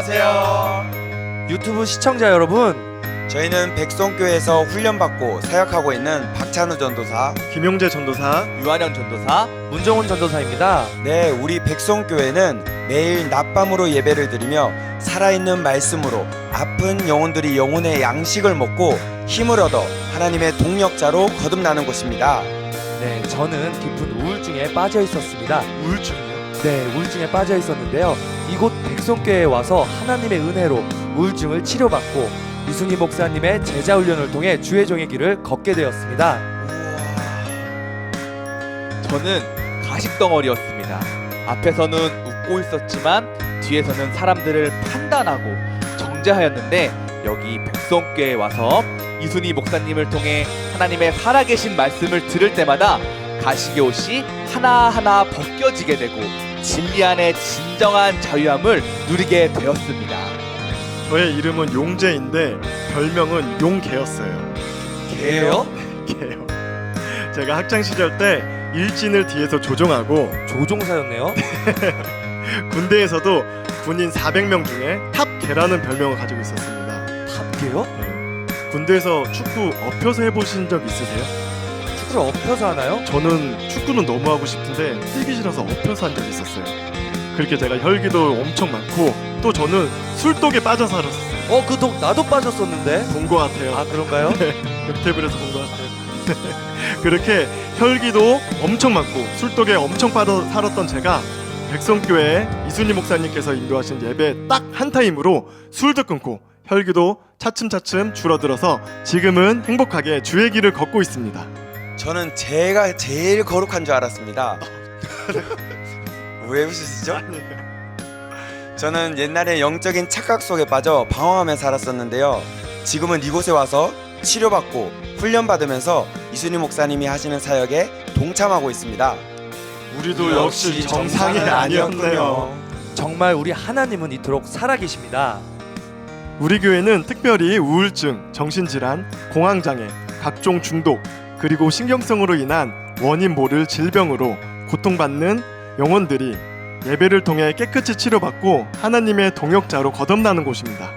안녕하세요. 유튜브 시청자 여러분, 저희는 백송교회에서 훈련받고 사역하고 있는 박찬우 전도사, 김용재 전도사, 유한영 전도사, 문정훈 전도사입니다. 네, 우리 백송교회는 매일 낮밤으로 예배를 드리며 살아있는 말씀으로 아픈 영혼들이 영혼의 양식을 먹고 힘을 얻어 하나님의 동력자로 거듭나는 곳입니다. 네, 저는 깊은 우울증에 빠져 있었습니다. 우울증이요? 네, 우울증에 빠져 있었는데요. 이곳 백송교회에 와서 하나님의 은혜로 우울증을 치료받고 이순희 목사님의 제자 훈련을 통해 주의 종의 길을 걷게 되었습니다. 저는 가식덩어리였습니다. 앞에서는 웃고 있었지만 뒤에서는 사람들을 판단하고 정죄하였는데 여기 백송교회에 와서 이순희 목사님을 통해 하나님의 살아계신 말씀을 들을 때마다 가식의 옷이 하나하나 벗겨지게 되고 진리 안에 진정한 자유함을 누리게 되었습니다. 저의 이름은 용재인데 별명은 용개였어요. 개요? 개요. 제가 학창 시절 때 일진을 뒤에서 조종하고 조종사였네요. 군대에서도 군인 400명 중에 탑개라는 별명을 가지고 있었습니다. 탑개요? 군대에서 축구 엎혀서 해보신 적 있으세요? 축구를 엎혀서 하나요? 저는 축구는 너무 하고 싶은데 뛰기 싫어서 엎혀서 한 적이 있었어요. 그렇게 제가 혈기도 엄청 많고 또 저는 술독에 빠져 살았었어요. 그 독 나도 빠졌었는데. 본 것 같아요. 아, 그런가요? 웹테이블에서 본 것 같아요. 그렇게 혈기도 엄청 많고 술독에 엄청 빠져 살았던 제가 백성교회 이순희 목사님께서 인도하신 예배 딱 한 타임으로 술도 끊고 혈기도 차츰차츰 줄어들어서 지금은 행복하게 주의 길을 걷고 있습니다. 저는 제가 제일 거룩한 줄 알았습니다. 왜 웃으시죠? 저는 옛날에 영적인 착각 속에 빠져 방황하며 살았었는데요. 지금은 이곳에 와서 치료받고 훈련받으면서 이순희 목사님이 하시는 사역에 동참하고 있습니다. 우리도 역시 정상이 아니었네요. 정말 우리 하나님은 이토록 살아계십니다. 우리 교회는 특별히 우울증, 정신질환, 공황장애, 각종 중독, 그리고 신경성으로 인한 원인 모를 질병으로 고통받는 영혼들이 예배를 통해 깨끗이 치료받고 하나님의 동역자로 거듭나는 곳입니다.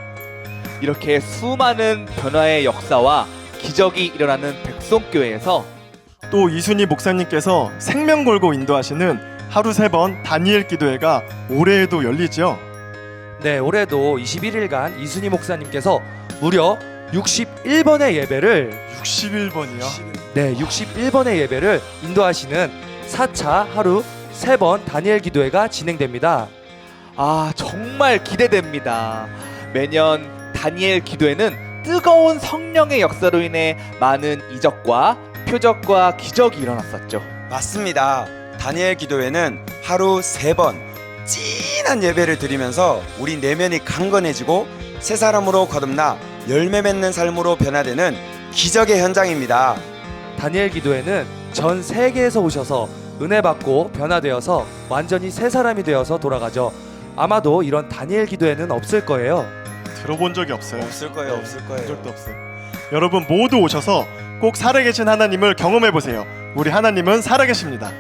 이렇게 수많은 변화의 역사와 기적이 일어나는 백송교회에서 또 이순희 목사님께서 생명 걸고 인도하시는 하루 3번 다니엘 기도회가 올해에도 열리죠. 네, 올해도 21일간 이순희 목사님께서 무려 61번의 예배를 61번이요? 네, 61번의 예배를 인도하시는 4차 하루 3번 다니엘 기도회가 진행됩니다. 정말 기대됩니다. 매년 다니엘 기도회는 뜨거운 성령의 역사로 인해 많은 이적과 표적과 기적이 일어났었죠. 맞습니다. 다니엘 기도회는 하루 3번 진한 예배를 드리면서 우리 내면이 강건해지고 새 사람으로 거듭나 열매 맺는 삶으로 변화되는 기적의 현장입니다. 다니엘 기도회는 전 세계에서 오셔서 은혜 받고 변화되어서 완전히 새 사람이 되어서 돌아가죠. 아마도 이런 다니엘 기도회는 없을 거예요. 들어본 적이 없어요. 없을 거예요, 네, 없을 본 거예요. 적도 없어요. 여러분 모두 오셔서 꼭 살아계신 하나님을 경험해 보세요. 우리 하나님은 살아계십니다.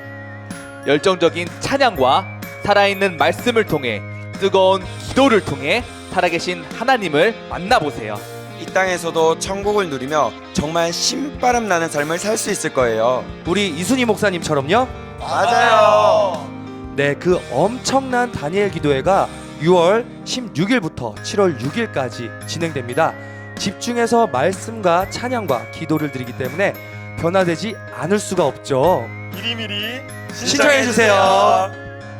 열정적인 찬양과 살아있는 말씀을 통해 뜨거운 기도를 통해 살아계신 하나님을 만나보세요. 이 땅에서도 천국을 누리며 정말 신바람 나는 삶을 살 수 있을 거예요. 우리 이순희 목사님처럼요. 맞아요. 네, 그 엄청난 다니엘 기도회가 6월 16일부터 7월 6일까지 진행됩니다. 집중해서 말씀과 찬양과 기도를 드리기 때문에 변화되지 않을 수가 없죠. 미리미리 신청해주세요.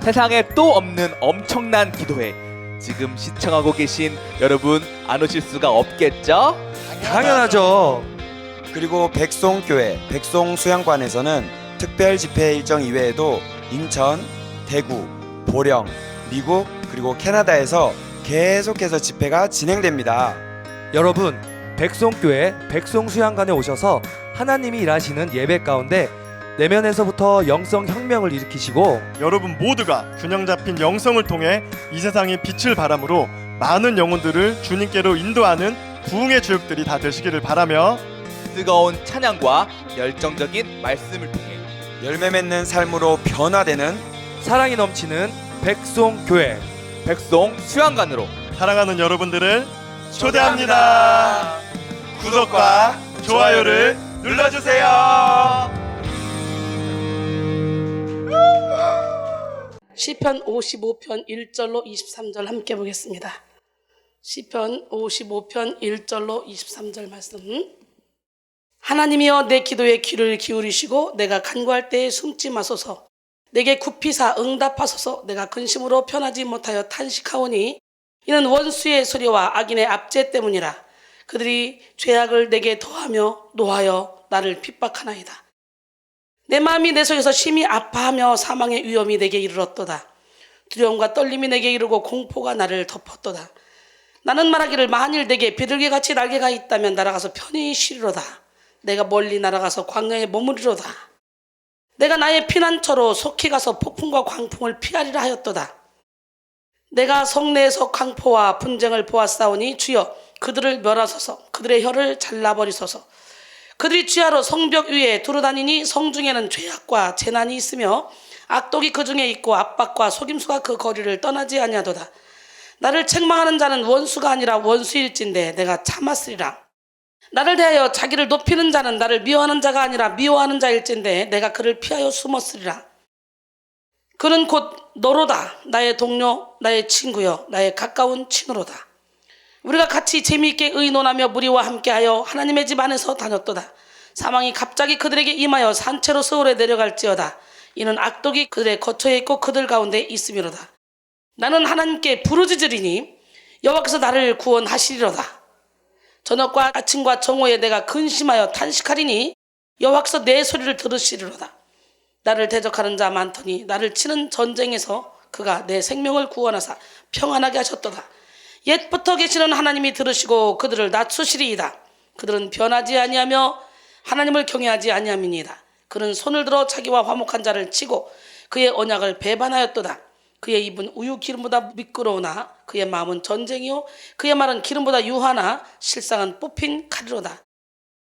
세상에 또 없는 엄청난 기도회, 지금 시청하고 계신 여러분 안 오실 수가 없겠죠? 당연하죠. 그리고 백송교회 백송수양관에서는 특별 집회 일정 이외에도 인천, 대구, 보령, 미국 그리고 캐나다에서 계속해서 집회가 진행됩니다. 여러분, 백송교회 백송수양관에 오셔서 하나님이 일하시는 예배 가운데 내면에서부터 영성 혁명을 일으키시고 여러분 모두가 균형 잡힌 영성을 통해 이 세상의 빛을 바람으로 많은 영혼들을 주님께로 인도하는 부흥의 주역들이 다 되시기를 바라며 뜨거운 찬양과 열정적인 말씀을 통해 열매 맺는 삶으로 변화되는 사랑이 넘치는 백송교회 백송 수양관으로 사랑하는 여러분들을 초대합니다. 구독과 좋아요를 눌러주세요. 시편 55편 1절로 23절 함께 보겠습니다. 시편 55편 1절로 23절 말씀. 하나님이여 내 기도에 귀를 기울이시고 내가 간구할 때에 숨지 마소서. 내게 굽히사 응답하소서. 내가 근심으로 편하지 못하여 탄식하오니 이는 원수의 소리와 악인의 압제 때문이라. 그들이 죄악을 내게 더하며 노하여 나를 핍박하나이다. 내 마음이 내 속에서 심히 아파하며 사망의 위험이 내게 이르렀도다. 두려움과 떨림이 내게 이르고 공포가 나를 덮었도다. 나는 말하기를 만일 내게 비둘기같이 날개가 있다면 날아가서 편히 쉬리로다. 내가 멀리 날아가서 광야에 머무리로다. 내가 나의 피난처로 속히 가서 폭풍과 광풍을 피하리라 하였도다. 내가 성내에서 강포와 분쟁을 보았사오니 주여 그들을 멸하소서. 그들의 혀를 잘라버리소서. 그들이 주야로 성벽 위에 두루다니니 성중에는 죄악과 재난이 있으며 악독이 그 중에 있고 압박과 속임수가 그 거리를 떠나지 아니하도다. 나를 책망하는 자는 원수가 아니라 원수일진데 내가 참았으리라. 나를 대하여 자기를 높이는 자는 나를 미워하는 자가 아니라 미워하는 자일진데 내가 그를 피하여 숨었으리라. 그는 곧 너로다. 나의 동료, 나의 친구여, 나의 가까운 친구로다. 우리가 같이 재미있게 의논하며 무리와 함께하여 하나님의 집 안에서 다녔도다. 사망이 갑자기 그들에게 임하여 산채로 서울에 내려갈지어다. 이는 악독이 그들의 거처에 있고 그들 가운데 있음이로다. 나는 하나님께 부르짖으리니 여호와께서 나를 구원하시리로다. 저녁과 아침과 정오에 내가 근심하여 탄식하리니 여호와께서 내 소리를 들으시리로다. 나를 대적하는 자 많더니 나를 치는 전쟁에서 그가 내 생명을 구원하사 평안하게 하셨도다. 옛부터 계시는 하나님이 들으시고 그들을 낮추시리이다. 그들은 변하지 아니하며 하나님을 경외하지 아니함이니이다. 그는 손을 들어 자기와 화목한 자를 치고 그의 언약을 배반하였도다. 그의 입은 우유 기름보다 미끄러우나 그의 마음은 전쟁이요 그의 말은 기름보다 유하나 실상은 뽑힌 칼이로다.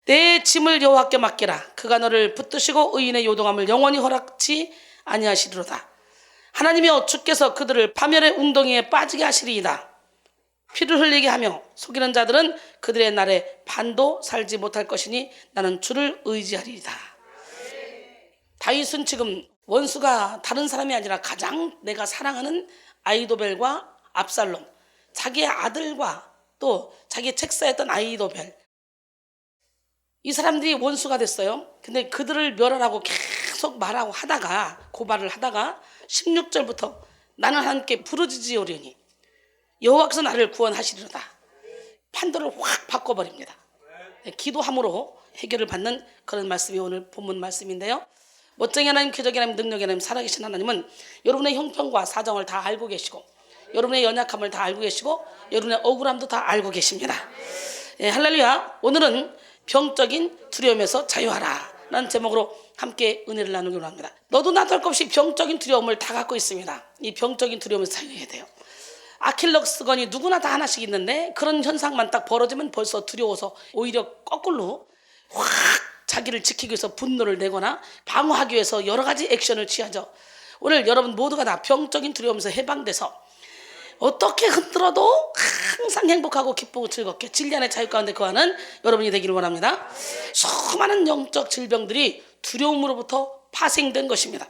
내 짐을 여호와께 맡기라. 그가 너를 붙드시고 의인의 요동함을 영원히 허락지 아니하시리로다. 하나님이여 주께서 그들을 파멸의 웅덩이에 빠지게 하시리이다. 피를 흘리게 하며 속이는 자들은 그들의 날에 반도 살지 못할 것이니 나는 주를 의지하리이다. 다윗은 지금 원수가 다른 사람이 아니라 가장 내가 사랑하는 아히도벨과 압살롬, 자기의 아들과 또 자기의 책사였던 아히도벨, 이 사람들이 원수가 됐어요. 근데 그들을 멸하라고 계속 말하고 하다가 고발을 하다가 16절부터 나는 하나님께 부르짖으오리니 여호와께서 나를 구원하시리로다. 판도를 확 바꿔버립니다. 기도함으로 해결을 받는 그런 말씀이 오늘 본문 말씀인데요. 멋쟁이 하나님, 기적의 하나님, 능력의 하나님, 살아계신 하나님은 여러분의 형편과 사정을 다 알고 계시고 여러분의 연약함을 다 알고 계시고 여러분의 억울함도 다 알고 계십니다. 할렐루야. 오늘은 병적인 두려움에서 자유하라 라는 제목으로 함께 은혜를 나누기로 합니다. 너도 나도 할 것 없이 병적인 두려움을 다 갖고 있습니다. 이 병적인 두려움에서 자유해야 돼요. 아킬레스건이 누구나 다 하나씩 있는데 그런 현상만 딱 벌어지면 벌써 두려워서 오히려 거꾸로 확 자기를 지키기 위해서 분노를 내거나 방어하기 위해서 여러 가지 액션을 취하죠. 오늘 여러분 모두가 다 병적인 두려움에서 해방돼서 어떻게 흔들어도 항상 행복하고 기쁘고 즐겁게 진리 안의 자유 가운데 거하는 여러분이 되기를 원합니다. 수많은 영적 질병들이 두려움으로부터 파생된 것입니다.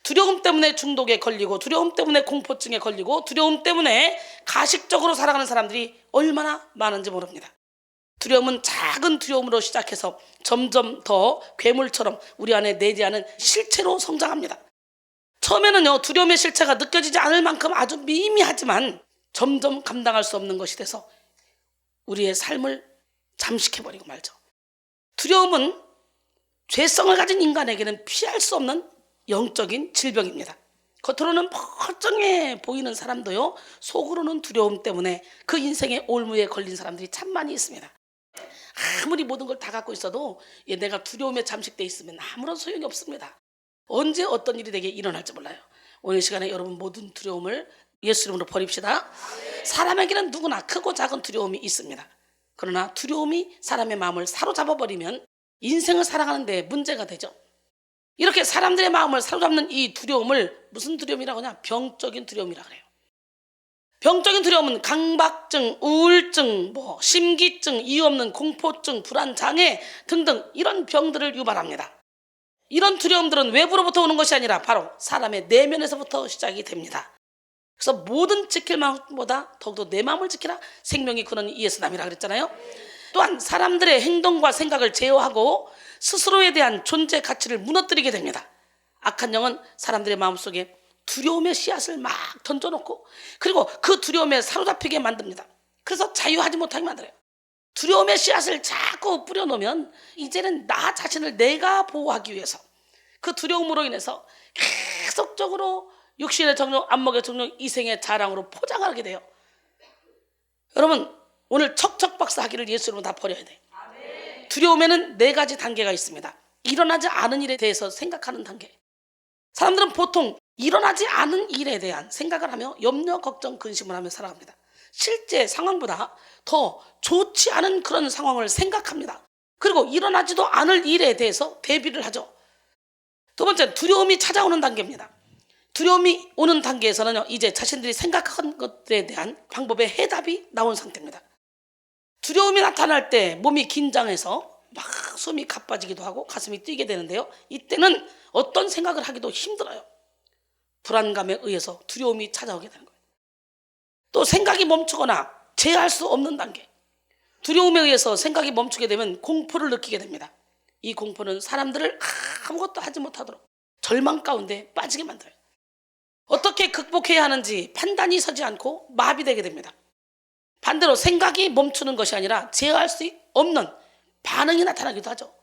두려움 때문에 중독에 걸리고 두려움 때문에 공포증에 걸리고 두려움 때문에 가식적으로 살아가는 사람들이 얼마나 많은지 모릅니다. 두려움은 작은 두려움으로 시작해서 점점 더 괴물처럼 우리 안에 내재하는 실체로 성장합니다. 처음에는요, 두려움의 실체가 느껴지지 않을 만큼 아주 미미하지만 점점 감당할 수 없는 것이 돼서 우리의 삶을 잠식해버리고 말죠. 두려움은 죄성을 가진 인간에게는 피할 수 없는 영적인 질병입니다. 겉으로는 멀쩡해 보이는 사람도요, 속으로는 두려움 때문에 그 인생의 올무에 걸린 사람들이 참 많이 있습니다. 아무리 모든 걸 다 갖고 있어도 내가 두려움에 잠식돼 있으면 아무런 소용이 없습니다. 언제 어떤 일이 내게 일어날지 몰라요. 오늘 시간에 여러분 모든 두려움을 예수 이름으로 버립시다. 사람에게는 누구나 크고 작은 두려움이 있습니다. 그러나 두려움이 사람의 마음을 사로잡아버리면 인생을 살아가는 데 문제가 되죠. 이렇게 사람들의 마음을 사로잡는 이 두려움을 무슨 두려움이라고 하냐? 병적인 두려움이라고 해요. 병적인 두려움은 강박증, 우울증, 심기증, 이유 없는 공포증, 불안 장애 등등 이런 병들을 유발합니다. 이런 두려움들은 외부로부터 오는 것이 아니라 바로 사람의 내면에서부터 시작이 됩니다. 그래서 모든 지킬 마음보다 더욱더 내 마음을 지키라. 생명이 그런 이에서남이라 그랬잖아요. 또한 사람들의 행동과 생각을 제어하고 스스로에 대한 존재 가치를 무너뜨리게 됩니다. 악한 영은 사람들의 마음속에 두려움의 씨앗을 막 던져놓고 그리고 그 두려움에 사로잡히게 만듭니다. 그래서 자유하지 못하게 만들어요. 두려움의 씨앗을 자꾸 뿌려놓으면 이제는 나 자신을 내가 보호하기 위해서 그 두려움으로 인해서 계속적으로 육신의 정욕, 안목의 정욕, 이생의 자랑으로 포장하게 돼요. 여러분 오늘 척척박사하기를 예수 이름으로 다 버려야 돼요. 두려움에는 4가지 단계가 있습니다. 일어나지 않은 일에 대해서 생각하는 단계. 사람들은 보통 일어나지 않은 일에 대한 생각을 하며 염려, 걱정, 근심을 하며 살아갑니다. 실제 상황보다 더 좋지 않은 그런 상황을 생각합니다. 그리고 일어나지도 않을 일에 대해서 대비를 하죠. 두 번째, 두려움이 찾아오는 단계입니다. 두려움이 오는 단계에서는 이제 자신들이 생각한 것들에 대한 방법의 해답이 나온 상태입니다. 두려움이 나타날 때 몸이 긴장해서 막 숨이 가빠지기도 하고 가슴이 뛰게 되는데요. 이때는 어떤 생각을 하기도 힘들어요. 불안감에 의해서 두려움이 찾아오게 되는 거예요. 또 생각이 멈추거나 제어할 수 없는 단계. 두려움에 의해서 생각이 멈추게 되면 공포를 느끼게 됩니다. 이 공포는 사람들을 아무것도 하지 못하도록 절망 가운데 빠지게 만들어요. 어떻게 극복해야 하는지 판단이 서지 않고 마비되게 됩니다. 반대로 생각이 멈추는 것이 아니라 제어할 수 없는 반응이 나타나기도 하죠.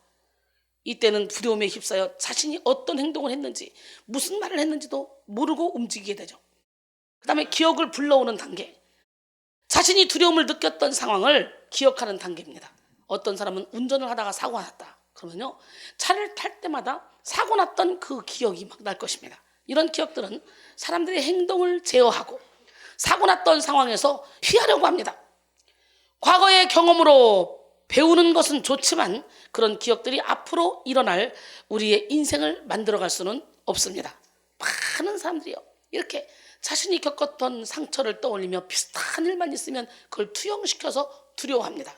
이때는 두려움에 휩싸여 자신이 어떤 행동을 했는지 무슨 말을 했는지도 모르고 움직이게 되죠. 그 다음에 기억을 불러오는 단계. 자신이 두려움을 느꼈던 상황을 기억하는 단계입니다. 어떤 사람은 운전을 하다가 사고가 났다. 그러면요 차를 탈 때마다 사고 났던 그 기억이 막 날 것입니다. 이런 기억들은 사람들의 행동을 제어하고 사고 났던 상황에서 피하려고 합니다. 과거의 경험으로 배우는 것은 좋지만 그런 기억들이 앞으로 일어날 우리의 인생을 만들어갈 수는 없습니다. 많은 사람들이요 이렇게 자신이 겪었던 상처를 떠올리며 비슷한 일만 있으면 그걸 투영시켜서 두려워합니다.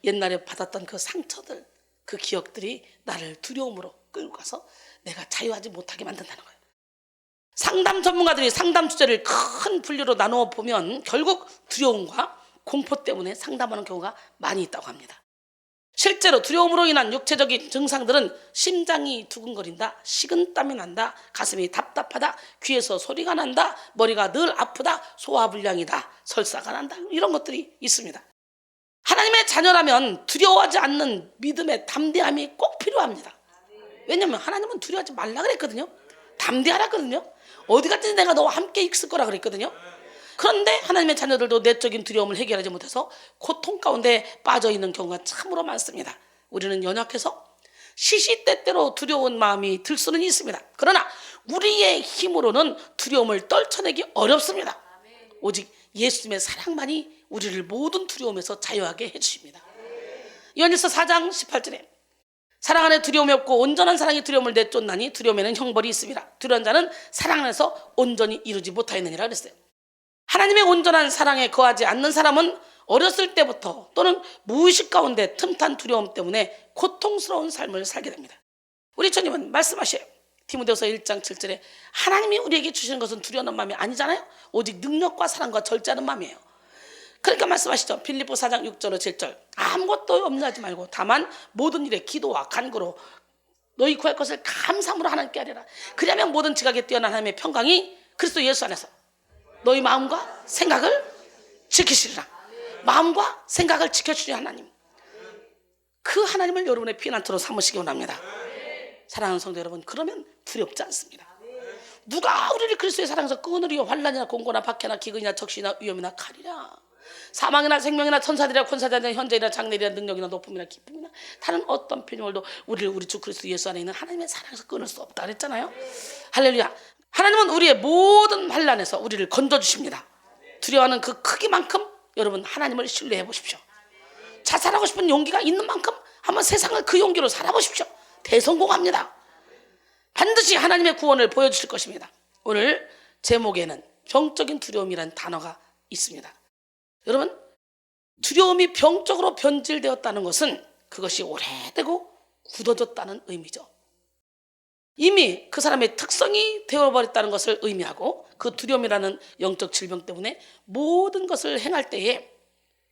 옛날에 받았던 그 상처들, 그 기억들이 나를 두려움으로 끌고 가서 내가 자유하지 못하게 만든다는 거예요. 상담 전문가들이 상담 주제를 큰 분류로 나누어 보면 결국 두려움과 공포 때문에 상담하는 경우가 많이 있다고 합니다. 실제로 두려움으로 인한 육체적인 증상들은 심장이 두근거린다, 식은땀이 난다, 가슴이 답답하다, 귀에서 소리가 난다, 머리가 늘 아프다, 소화불량이다, 설사가 난다 이런 것들이 있습니다. 하나님의 자녀라면 두려워하지 않는 믿음의 담대함이 꼭 필요합니다. 왜냐하면 하나님은 두려워하지 말라 그랬거든요. 담대하라 그랬거든요. 어디 갔든지 내가 너와 함께 있을 거라 그랬거든요. 그런데 하나님의 자녀들도 내적인 두려움을 해결하지 못해서 고통 가운데 빠져있는 경우가 참으로 많습니다. 우리는 연약해서 시시때때로 두려운 마음이 들 수는 있습니다. 그러나 우리의 힘으로는 두려움을 떨쳐내기 어렵습니다. 오직 예수님의 사랑만이 우리를 모든 두려움에서 자유하게 해주십니다. 요한일서 4장 18절에 사랑 안에 두려움이 없고 온전한 사랑이 두려움을 내쫓나니 두려움에는 형벌이 있습니다. 두려운 자는 사랑 안에서 온전히 이루지 못하였느니라 그랬어요. 하나님의 온전한 사랑에 거하지 않는 사람은 어렸을 때부터 또는 무의식 가운데 틈탄 두려움 때문에 고통스러운 삶을 살게 됩니다. 우리 주님은 말씀하셔요. 디모데후서 1장 7절에 하나님이 우리에게 주시는 것은 두려운 마음이 아니잖아요. 오직 능력과 사랑과 절제하는 마음이에요. 그러니까 말씀하시죠. 빌립보 4장 6절로 7절 아무것도 염려하지 말고 다만 모든 일에 기도와 간구로 너희 구할 것을 감사함으로 하나님께 하리라. 그러면 모든 지각에 뛰어난 하나님의 평강이 그리스도 예수 안에서 너희 마음과 생각을 지키시리라. 마음과 생각을 지켜주시는 하나님, 그 하나님을 여러분의 피난처로 삼으시기 원합니다. 사랑하는 성도 여러분, 그러면 두렵지 않습니다. 누가 우리를 그리스도의 사랑에서 끊으리요? 환난이나 공고나 박해나 기근이나 적시나 위험이나 칼이라. 사망이나 생명이나 천사들이나 권사자들이나 현재이나 장래이나 능력이나 높음이나 기쁨이나 다른 어떤 피조물도 우리를 우리 주 그리스도 예수 안에 있는 하나님의 사랑에서 끊을 수 없다 그랬잖아요. 할렐루야. 하나님은 우리의 모든 환난에서 우리를 건져주십니다. 두려워하는 그 크기만큼 여러분 하나님을 신뢰해 보십시오. 자살하고 싶은 용기가 있는 만큼 한번 세상을 그 용기로 살아보십시오. 대성공합니다. 반드시 하나님의 구원을 보여주실 것입니다. 오늘 제목에는 병적인 두려움이라는 단어가 있습니다. 여러분, 두려움이 병적으로 변질되었다는 것은 그것이 오래되고 굳어졌다는 의미죠. 이미 그 사람의 특성이 되어버렸다는 것을 의미하고, 그 두려움이라는 영적 질병 때문에 모든 것을 행할 때에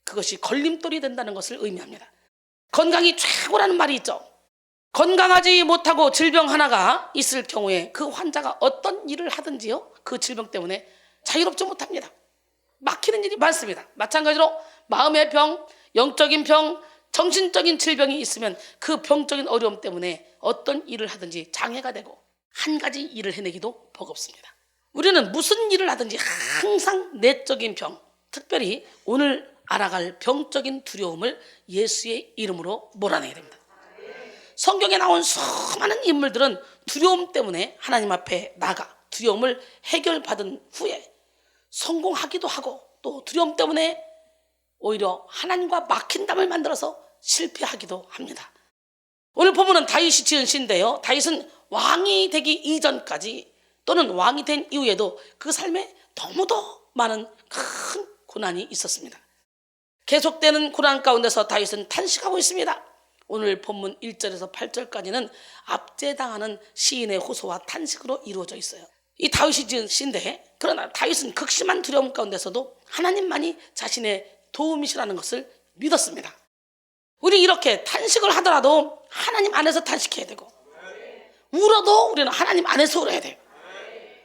그것이 걸림돌이 된다는 것을 의미합니다. 건강이 최고라는 말이 있죠. 건강하지 못하고 질병 하나가 있을 경우에 그 환자가 어떤 일을 하든지요, 그 질병 때문에 자유롭지 못합니다. 막히는 일이 많습니다. 마찬가지로 마음의 병, 영적인 병, 정신적인 질병이 있으면 그 병적인 어려움 때문에 어떤 일을 하든지 장애가 되고 한 가지 일을 해내기도 버겁습니다. 우리는 무슨 일을 하든지 항상 내적인 병, 특별히 오늘 알아갈 병적인 두려움을 예수의 이름으로 몰아내야 됩니다. 성경에 나온 수많은 인물들은 두려움 때문에 하나님 앞에 나가 두려움을 해결받은 후에 성공하기도 하고, 또 두려움 때문에 오히려 하나님과 막힌 담을 만들어서 실패하기도 합니다. 오늘 본문은 다윗이 지은 시인데요, 다윗은 왕이 되기 이전까지 또는 왕이 된 이후에도 그 삶에 너무도 많은 큰 고난이 있었습니다. 계속되는 고난 가운데서 다윗은 탄식하고 있습니다. 오늘 본문 1절에서 8절까지는 압제당하는 시인의 호소와 탄식으로 이루어져 있어요. 이 다윗이 지은 시인데, 그러나 다윗은 극심한 두려움 가운데서도 하나님만이 자신의 도움이시라는 것을 믿었습니다. 우리 이렇게 탄식을 하더라도 하나님 안에서 탄식해야 되고, 울어도 우리는 하나님 안에서 울어야 돼요.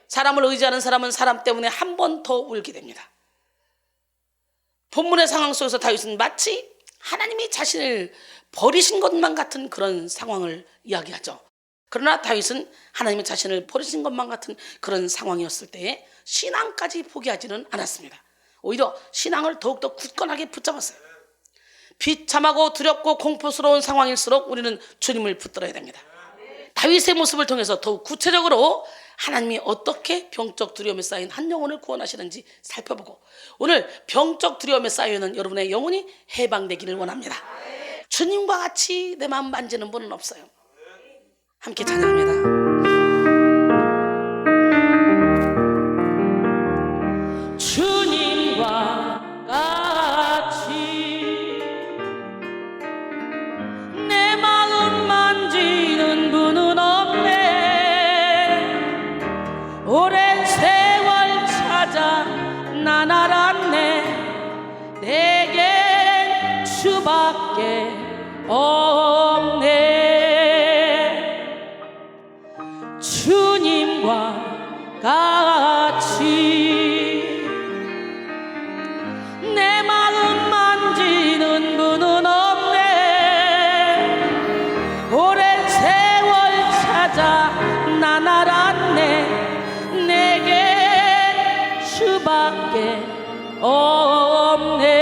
사람을 의지하는 사람은 사람 때문에 한 번 더 울게 됩니다. 본문의 상황 속에서 다윗은 마치 하나님이 자신을 버리신 것만 같은 그런 상황을 이야기하죠. 그러나 다윗은 하나님이 자신을 버리신 것만 같은 그런 상황이었을 때에 신앙까지 포기하지는 않았습니다. 오히려 신앙을 더욱더 굳건하게 붙잡았어요. 비참하고 두렵고 공포스러운 상황일수록 우리는 주님을 붙들어야 됩니다. 다윗의 모습을 통해서 더욱 구체적으로 하나님이 어떻게 병적 두려움에 쌓인 한 영혼을 구원하시는지 살펴보고, 오늘 병적 두려움에 쌓여있는 여러분의 영혼이 해방되기를 원합니다. 주님과 같이 내 마음 만지는 분은 없어요. 함께 찬양합니다. 주님과 같이 내 마음 만지는 분은 없네. 오랜 세월 찾아 난 알았네. 내겐 주밖에 없네. 주님과 같이 내 마음 만지는 분은 없네. 오랜 세월 찾아 난 알았네. 내게 주밖에 없네.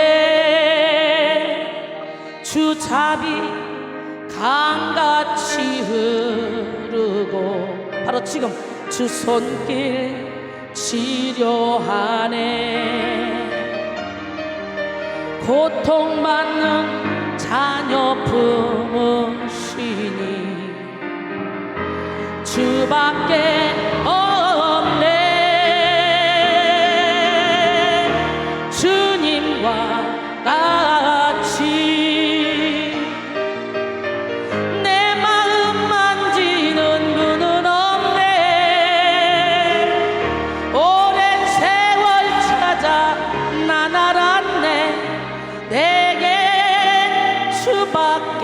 주 자비 강같이 흐르고 바로 지금 주 손길 치료하네. 고통받는 자녀 품으시니 주밖에 없네. 주님과 같이 내 마음 만지는 분은 없네. 오랜 세월 찾아 난 알았네. 내게 주밖에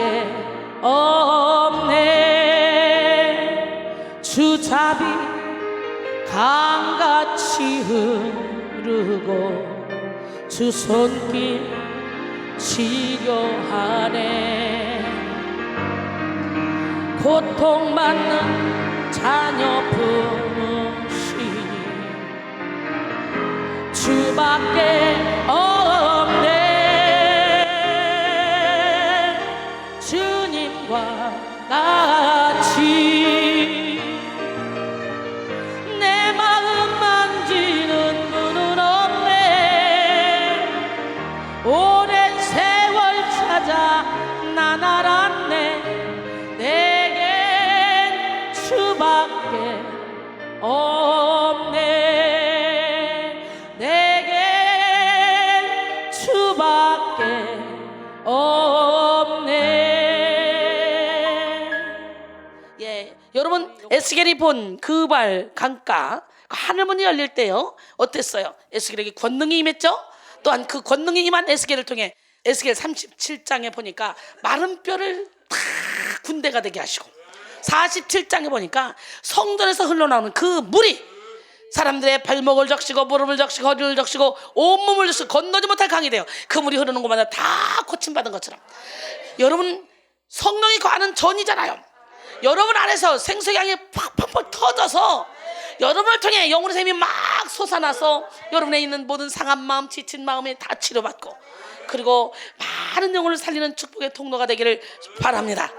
없네. 주 자비 강같이 흐르고 주 손길 치료하네. 고통받는 자녀 품으시니 주밖에 없네. 주님과 같이 내 마음 만지는 분은 없네. 오랜 세월 찾아 난 알았네. 내겐 주밖에 없네. 내겐 에스겔이 본 그발 강가 하늘문이 열릴 때요 어땠어요? 에스겔에게 권능이 임했죠. 또한 그 권능이 임한 에스겔을 통해 에스겔 37장에 보니까 마른 뼈를 다 군대가 되게 하시고 47장에 보니까 성전에서 흘러나오는 그 물이 사람들의 발목을 적시고 무릎을 적시고 허리를 적시고 온몸을 적시고 건너지 못할 강이 돼요. 그 물이 흐르는 곳마다 다 고침받은 것처럼 여러분 성령이 거하는 전이잖아요. 여러분 안에서 생수양이 팍팍팍 터져서 여러분을 통해 영혼의 샘이 막 솟아나서 여러분에 있는 모든 상한 마음 지친 마음이 다 치료받고 그리고 많은 영혼을 살리는 축복의 통로가 되기를 바랍니다.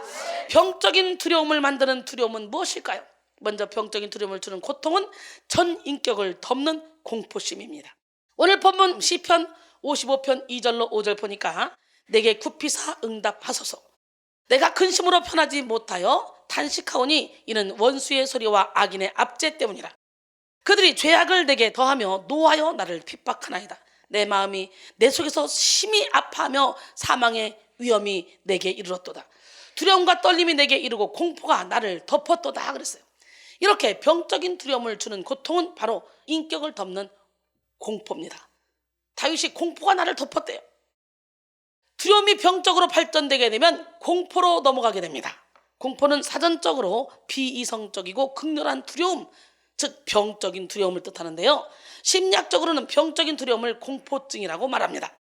병적인 두려움을 만드는 두려움은 무엇일까요? 먼저 병적인 두려움을 주는 고통은 전 인격을 덮는 공포심입니다. 오늘 본문 시편 55편 2절로 5절 보니까 내게 굽히사 응답하소서. 내가 근심으로 편하지 못하여 탄식하오니 이는 원수의 소리와 악인의 압제 때문이라. 그들이 죄악을 내게 더하며 노하여 나를 핍박하나이다. 내 마음이 내 속에서 심히 아파하며 사망의 위험이 내게 이르렀도다. 두려움과 떨림이 내게 이르고 공포가 나를 덮었도다 그랬어요. 이렇게 병적인 두려움을 주는 고통은 바로 인격을 덮는 공포입니다. 다윗이 공포가 나를 덮었대요. 두려움이 병적으로 발전되게 되면 공포로 넘어가게 됩니다. 공포는 사전적으로 비이성적이고 극렬한 두려움, 즉 병적인 두려움을 뜻하는데요. 심리학적으로는 병적인 두려움을 공포증이라고 말합니다.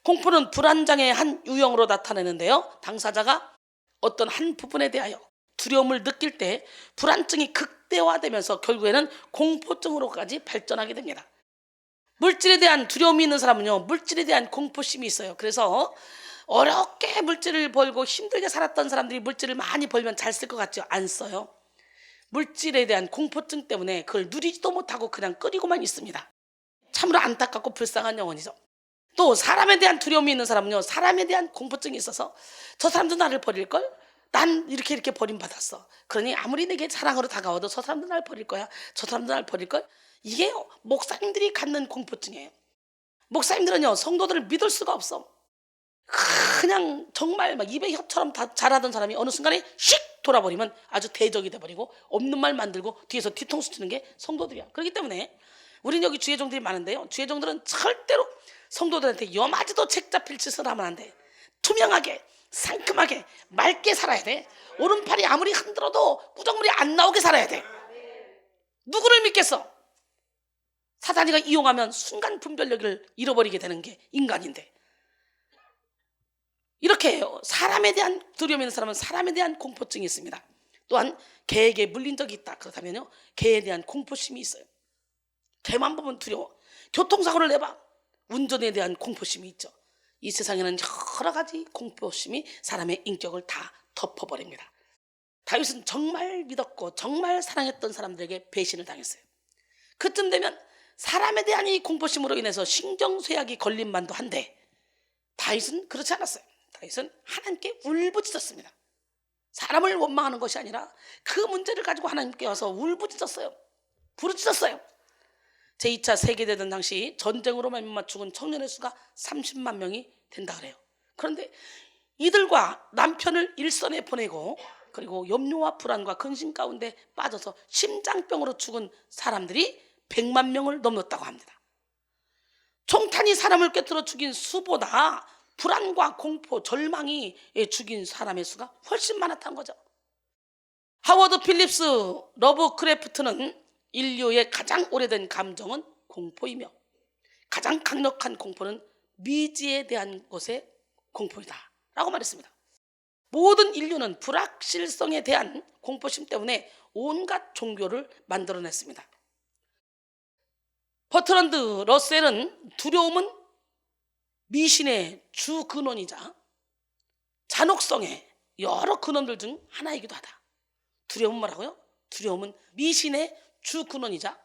공포는 불안장애의 한 유형으로 나타내는데요. 당사자가 어떤 한 부분에 대하여 두려움을 느낄 때 불안증이 극대화되면서 결국에는 공포증으로까지 발전하게 됩니다. 물질에 대한 두려움이 있는 사람은요, 물질에 대한 공포심이 있어요. 그래서 어렵게 물질을 벌고 힘들게 살았던 사람들이 물질을 많이 벌면 잘 쓸 것 같죠? 안 써요. 물질에 대한 공포증 때문에 그걸 누리지도 못하고 그냥 끓이고만 있습니다. 참으로 안타깝고 불쌍한 영혼이죠. 또 사람에 대한 두려움이 있는 사람은요, 사람에 대한 공포증이 있어서 저 사람도 나를 버릴걸? 난 이렇게 버림받았어. 그러니 아무리 내게 사랑으로 다가와도 저 사람도 날 버릴 거야. 저 사람도 날 버릴걸? 이게 목사님들이 갖는 공포증이에요. 목사님들은요, 성도들을 믿을 수가 없어. 그냥 정말 막 입에 혀처럼 다 잘하던 사람이 어느 순간에 휙 돌아버리면 아주 대적이 돼버리고 없는 말 만들고 뒤에서 뒤통수 치는 게 성도들이야. 그렇기 때문에 우린 여기 주의종들이 많은데요, 주의종들은 절대로 성도들한테 염하지도 책 잡힐 짓을 하면 안 돼. 투명하게 상큼하게 맑게 살아야 돼. 오른팔이 아무리 흔들어도 구정물이 안 나오게 살아야 돼. 누구를 믿겠어? 사단이가 이용하면 순간 분별력을 잃어버리게 되는 게 인간인데, 이렇게 사람에 대한 두려움이 있는 사람은 사람에 대한 공포증이 있습니다. 또한 개에게 물린 적이 있다. 그렇다면요, 개에 대한 공포심이 있어요. 개만 보면 두려워. 교통사고를 내봐. 운전에 대한 공포심이 있죠. 이 세상에는 여러 가지 공포심이 사람의 인격을 다 덮어버립니다. 다윗은 정말 믿었고 정말 사랑했던 사람들에게 배신을 당했어요. 그쯤 되면 사람에 대한 이 공포심으로 인해서 신경쇠약이 걸린 만도 한데, 다윗은 그렇지 않았어요. 다윗은 하나님께 울부짖었습니다. 사람을 원망하는 것이 아니라 그 문제를 가지고 하나님께 와서 울부짖었어요. 부르짖었어요. 제2차 세계대전 당시 전쟁으로 말미암아 죽은 청년의 수가 30만 명이 된다 그래요. 그런데 이들과 남편을 일선에 보내고 그리고 염려와 불안과 근심 가운데 빠져서 심장병으로 죽은 사람들이 100만 명을 넘었다고 합니다. 총탄이 사람을 꿰뚫어 죽인 수보다 불안과 공포, 절망이 죽인 사람의 수가 훨씬 많았다는 거죠. 하워드 필립스 러브크래프트는 인류의 가장 오래된 감정은 공포이며 가장 강력한 공포는 미지에 대한 것의 공포이다 라고 말했습니다. 모든 인류는 불확실성에 대한 공포심 때문에 온갖 종교를 만들어냈습니다. 버트런드 러셀은 두려움은 미신의 주 근원이자 잔혹성의 여러 근원들 중 하나이기도 하다. 두려움은 뭐라고요? 두려움은 미신의 주 근원이자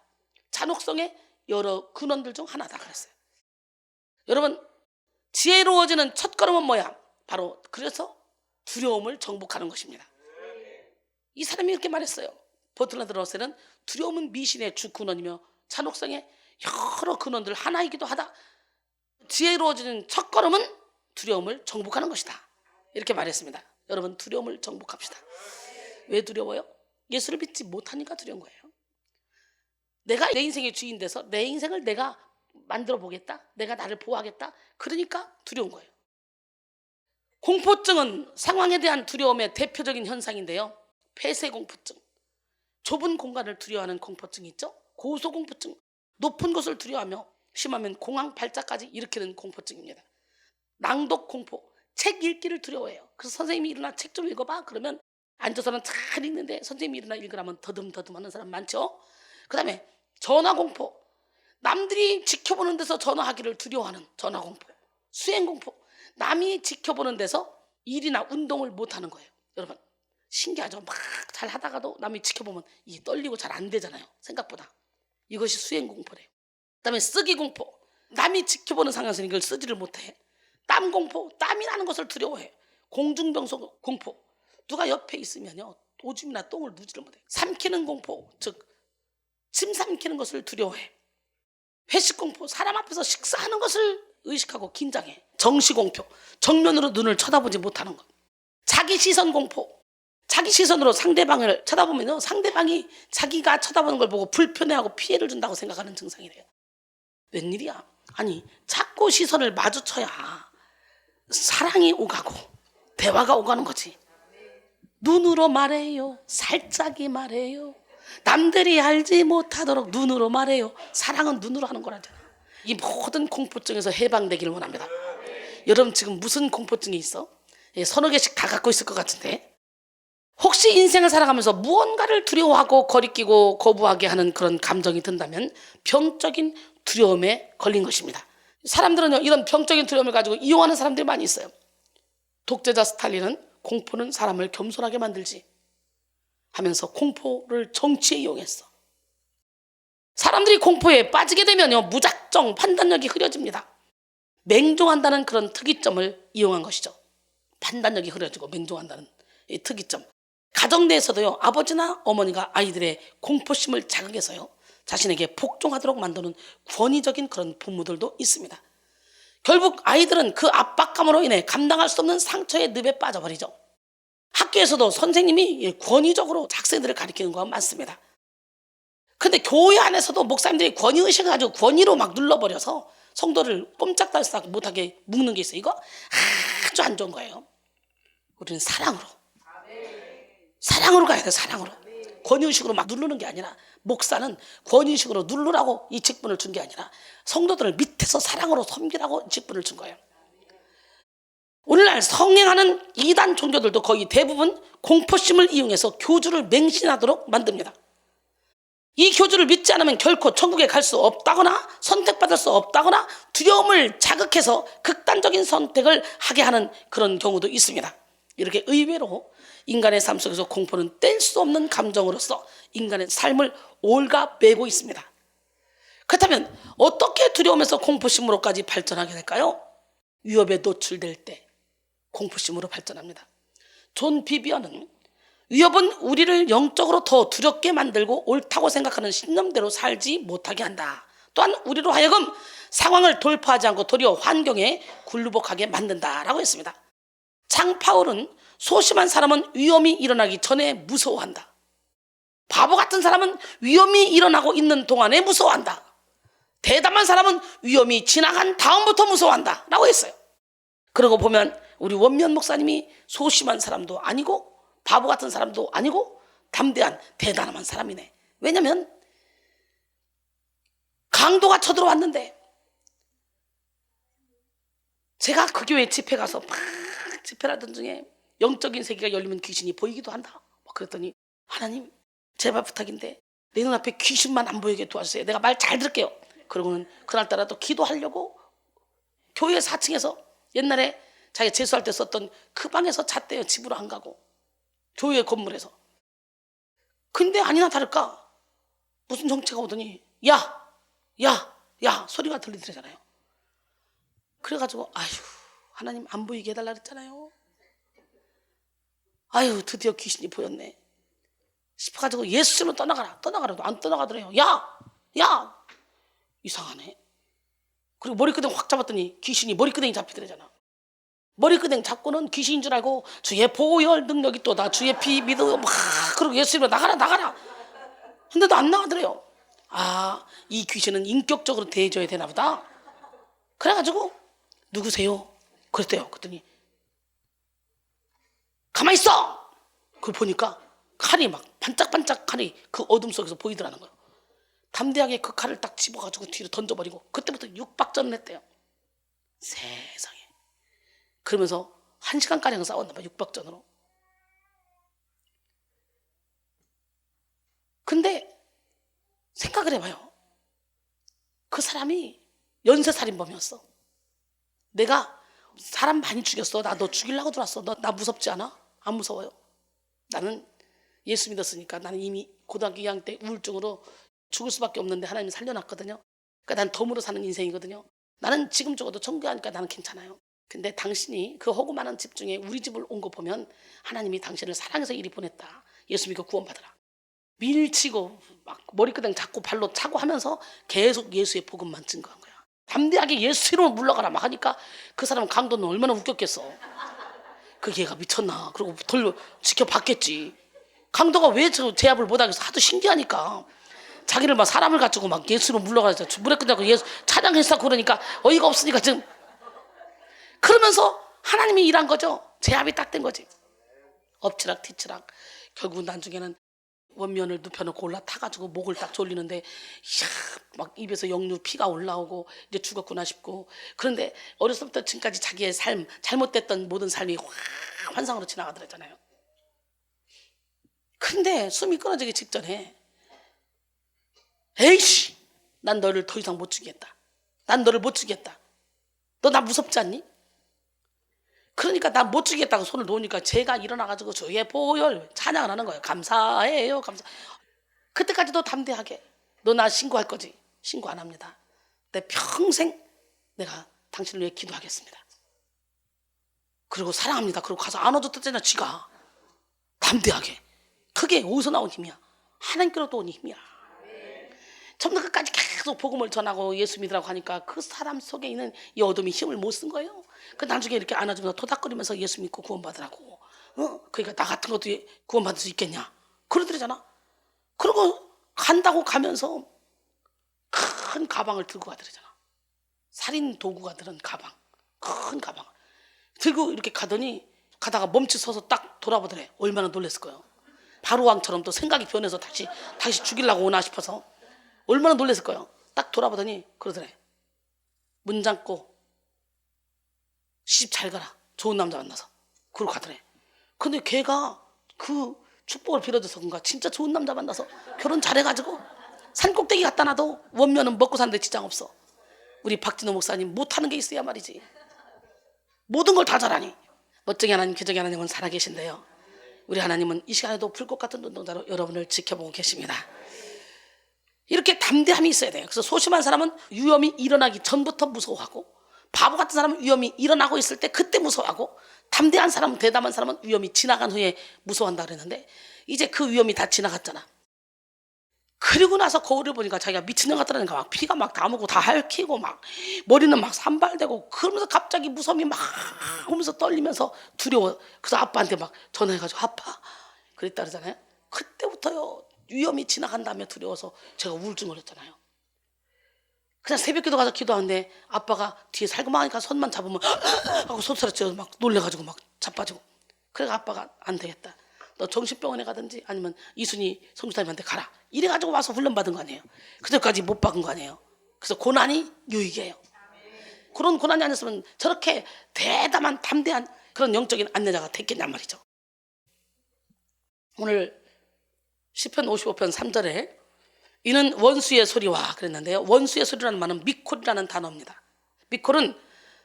잔혹성의 여러 근원들 중 하나다 그랬어요. 여러분, 지혜로워지는 첫걸음은 뭐야? 바로 그래서 두려움을 정복하는 것입니다. 이 사람이 이렇게 말했어요. 버트런드 러셀은 두려움은 미신의 주 근원이며 잔혹성의 여러 근원들 하나이기도 하다. 지혜로워지는 첫걸음은 두려움을 정복하는 것이다. 이렇게 말했습니다. 여러분, 두려움을 정복합시다. 왜 두려워요? 예수를 믿지 못하니까 두려운 거예요. 내가 내 인생의 주인 돼서 내 인생을 내가 만들어 보겠다, 내가 나를 보호하겠다, 그러니까 두려운 거예요. 공포증은 상황에 대한 두려움의 대표적인 현상인데요. 폐쇄공포증, 좁은 공간을 두려워하는 공포증이 있죠. 고소공포증, 높은 곳을 두려워하며 심하면 공황 발작까지 일으키는 공포증입니다. 낭독공포, 책 읽기를 두려워해요. 그래서 선생님이 일어나 책 좀 읽어봐 그러면 앉아서는 잘 읽는데 선생님이 일어나 읽으라면 더듬더듬 하는 사람 많죠. 그 다음에 전화공포, 남들이 지켜보는 데서 전화하기를 두려워하는 전화공포. 수행공포, 남이 지켜보는 데서 일이나 운동을 못하는 거예요. 여러분 신기하죠? 막 잘 하다가도 남이 지켜보면 이게 떨리고 잘 안 되잖아요. 생각보다. 이것이 수행공포래요. 그 다음에 쓰기공포, 남이 지켜보는 상황에서 이걸 쓰지를 못해. 땀공포, 땀이 나는 것을 두려워해. 공중병소 공포, 누가 옆에 있으면요 오줌이나 똥을 누지를 못해. 삼키는 공포, 즉 침 삼키는 것을 두려워해. 회식공포, 사람 앞에서 식사하는 것을 의식하고 긴장해. 정시공포, 정면으로 눈을 쳐다보지 못하는 것. 자기 시선 공포, 자기 시선으로 상대방을 쳐다보면요 상대방이 자기가 쳐다보는 걸 보고 불편해하고 피해를 준다고 생각하는 증상이래요. 웬일이야? 아니 자꾸 시선을 마주쳐야 사랑이 오가고 대화가 오가는 거지. 눈으로 말해요, 살짝이 말해요, 남들이 알지 못하도록 눈으로 말해요. 사랑은 눈으로 하는 거라잖아. 이 모든 공포증에서 해방되기를 원합니다. 여러분 지금 무슨 공포증이 있어? 서너 개씩 다 갖고 있을 것 같은데, 혹시 인생을 살아가면서 무언가를 두려워하고 거리끼고 거부하게 하는 그런 감정이 든다면 병적인 두려움에 걸린 것입니다. 사람들은요 이런 병적인 두려움을 가지고 이용하는 사람들이 많이 있어요. 독재자 스탈린은 공포는 사람을 겸손하게 만들지 하면서 공포를 정치에 이용했어. 사람들이 공포에 빠지게 되면요 무작정 판단력이 흐려집니다. 맹종한다는 그런 특이점을 이용한 것이죠. 판단력이 흐려지고 맹종한다는 이 특이점. 가정 내에서도요 아버지나 어머니가 아이들의 공포심을 자극해서요 자신에게 복종하도록 만드는 권위적인 그런 부모들도 있습니다. 결국 아이들은 그 압박감으로 인해 감당할 수 없는 상처의 늪에 빠져버리죠. 학교에서도 선생님이 권위적으로 학생들을 가리키는 건 많습니다. 근데 교회 안에서도 목사님들이 권위의식을 가지고 권위로 막 눌러버려서 성도를 꼼짝달싹 못하게 묶는 게 있어요. 이거 아주 안 좋은 거예요. 우리는 사랑으로 가야 돼. 사랑으로. 권위의식으로 막 누르는 게 아니라, 목사는 권위의식으로 누르라고 이 직분을 준 게 아니라 성도들을 밑에서 사랑으로 섬기라고 직분을 준 거예요. 오늘날 성행하는 이단 종교들도 거의 대부분 공포심을 이용해서 교주를 맹신하도록 만듭니다. 이 교주를 믿지 않으면 결코 천국에 갈 수 없다거나 선택받을 수 없다거나 두려움을 자극해서 극단적인 선택을 하게 하는 그런 경우도 있습니다. 이렇게 의외로 인간의 삶 속에서 공포는 뗄 수 없는 감정으로서 인간의 삶을 올가매고 있습니다. 그렇다면 어떻게 두려움에서 공포심으로까지 발전하게 될까요? 위협에 노출될 때 공포심으로 발전합니다. 존 비비어는 위협은 우리를 영적으로 더 두렵게 만들고 옳다고 생각하는 신념대로 살지 못하게 한다. 또한 우리로 하여금 상황을 돌파하지 않고 도리어 환경에 굴복하게 만든다라고 했습니다. 장파울은 소심한 사람은 위험이 일어나기 전에 무서워한다. 바보 같은 사람은 위험이 일어나고 있는 동안에 무서워한다. 대담한 사람은 위험이 지나간 다음부터 무서워한다 라고 했어요. 그러고 보면 우리 원면 목사님이 소심한 사람도 아니고 바보 같은 사람도 아니고 담대한 대담한 사람이네. 왜냐면 강도가 쳐들어왔는데 제가 그 교회 집회 가서 막 집회를 하던 중에 영적인 세계가 열리면 귀신이 보이기도 한다. 그랬더니 하나님 제발 부탁인데 내 눈앞에 귀신만 안 보이게 도와주세요. 내가 말 잘 들을게요. 그러고는 그날따라 또 기도하려고 교회 4층에서 옛날에 자기가 재수할 때 썼던 그 방에서 잤대요. 집으로 안 가고 교회 건물에서. 근데 아니나 다를까 무슨 정체가 오더니 야 소리가 들리더라잖아요. 그래가지고 아휴 하나님 안 보이게 해달라 그랬잖아요. 아유 드디어 귀신이 보였네 싶어가지고 예수님은 떠나가라도 안 떠나가더래요. 야 이상하네. 그리고 머리끄댕이 확 잡았더니 귀신이 머리끄댕이 잡히더래잖아. 머리끄댕 잡고는 귀신인 줄 알고 주의 보혈 능력이 또다 주의 피 믿어 막 그러고 예수님을 나가라 근데도 안 나가더래요. 아, 이 귀신은 인격적으로 대해줘야 되나 보다. 그래가지고 누구세요? 그랬대요. 그랬더니 가만히 있어. 그걸 보니까 칼이 막 반짝반짝 칼이 그 어둠 속에서 보이더라는 거예요. 담대하게 그 칼을 딱 집어가지고 뒤로 던져버리고 그때부터 육박전을 했대요. 세상에. 그러면서 1시간가량 싸웠나 봐, 육박전으로. 근데 생각을 해봐요. 그 사람이 연쇄살인범이었어. 내가 사람 많이 죽였어. 나 너 죽이려고 들어왔어. 너 나 무섭지 않아? 안 무서워요. 나는 예수 믿었으니까 나는 이미 고등학교 2학년 때 우울증으로 죽을 수밖에 없는데 하나님이 살려놨거든요. 그러니까 난 덤으로 사는 인생이거든요. 나는 지금 죽어도 천국하니까 나는 괜찮아요. 근데 당신이 그 허구 많은 집 중에 우리 집을 온 거 보면 하나님이 당신을 사랑해서 이리 보냈다. 예수 믿고 구원받으라. 밀치고 막 머리끄댕 잡고 발로 차고 하면서 계속 예수의 복음만 증거한 거야. 담대하게 예수 이름으로 물러가라 막 하니까 그 사람 강도는 얼마나 웃겼겠어. 그 걔가 미쳤나. 그리고 돌려 지켜봤겠지. 강도가 왜 저 제압을 못하겠어. 하도 신기하니까. 자기를 막 사람을 갖추고 막 예수로 물러가서 물에 끝나고 예수 찬양했어. 그러니까 어이가 없으니까 지금 그러면서 하나님이 일한 거죠. 제압이 딱 된 거지. 엎치락 뒤치락. 결국 나중에는 원면을 눕혀놓고 올라타가지고 목을 딱 졸리는데 막 입에서 역류 피가 올라오고 이제 죽었구나 싶고. 그런데 어렸을 때부터 지금까지 자기의 삶, 잘못됐던 모든 삶이 환상으로 지나가더랬잖아요. 근데 숨이 끊어지기 직전에 에이씨, 난 너를 더 이상 못 죽이겠다. 난 너를 못 죽이겠다. 너 나 무섭지 않니? 그러니까 나 못 죽이겠다고 손을 놓으니까 제가 일어나가지고 주의 보혈 찬양을 하는 거예요. 감사해요. 감사. 그때까지도 담대하게 너 나 신고할 거지? 신고 안 합니다. 내 평생 내가 당신을 위해 기도하겠습니다. 그리고 사랑합니다. 그리고 가서 안아줬잖아. 쥐가 담대하게. 그게 어디서 나온 힘이야? 하나님께로부터 온 힘이야. 처음부터 끝까지 계속 복음을 전하고 예수 믿으라고 하니까 그 사람 속에 있는 이 어둠이 힘을 못 쓴 거예요. 그 나중에 이렇게 안아주면서 토닥거리면서 예수 믿고 구원받으라고. 그러니까 나 같은 것도 구원받을 수 있겠냐? 그러더래잖아. 그리고 간다고 가면서 큰 가방을 들고 가더래잖아. 살인 도구가 들은 가방. 큰 가방. 들고 이렇게 가더니 가다가 멈춰서서 딱 돌아보더래. 얼마나 놀랬을 거예요. 바로왕처럼 또 생각이 변해서 다시 죽이려고 오나 싶어서 얼마나 놀랬을 거예요. 딱 돌아보더니 그러더래. 문 잠고 시집 잘 가라. 좋은 남자 만나서. 그러고 가더래. 근데 걔가 그 축복을 빌어줘서 그런가 진짜 좋은 남자 만나서 결혼 잘해가지고 산꼭대기 갖다 놔도 원면은 먹고 사는데 지장 없어. 우리 박진호 목사님 못하는 게 있어야 말이지. 모든 걸 다 잘하니. 멋쟁이 하나님, 기적의 하나님은 살아계신데요. 우리 하나님은 이 시간에도 불꽃 같은 눈동자로 여러분을 지켜보고 계십니다. 이렇게 담대함이 있어야 돼요. 그래서 소심한 사람은 위험이 일어나기 전부터 무서워하고, 바보 같은 사람은 위험이 일어나고 있을 때 그때 무서워하고, 담대한 사람은, 대담한 사람은 위험이 지나간 후에 무서워한다 그랬는데 이제 그 위험이 다 지나갔잖아. 그리고 나서 거울을 보니까 자기가 미친년 같다니까 막 피가 막 다 묻고 다 핥히고 막 머리는 막 산발되고 그러면서 갑자기 무서움이 막 오면서 떨리면서 두려워. 그래서 아빠한테 막 전화해가지고 아빠 그랬다 그러잖아요. 그때부터요 위험이 지나간 다음에 두려워서 제가 우울증을 했잖아요. 그냥 새벽기도 가서 기도하는데 아빠가 뒤에 살금하니까 손만 잡으면 하고 손사래쳐 막 놀래가지고 막 자빠지고. 그래서 아빠가 안 되겠다. 너 정신병원에 가든지 아니면 이순희 성주사님한테 가라. 이래가지고 와서 훈련받은 거 아니에요. 그때까지 못 박은 거 아니에요. 그래서 고난이 유익이에요. 그런 고난이 아니었으면 저렇게 대담한 담대한 그런 영적인 안내자가 됐겠냔 말이죠. 오늘 시편 55편 3절에 이는 원수의 소리와 그랬는데요. 원수의 소리라는 말은 미콜이라는 단어입니다. 미콜은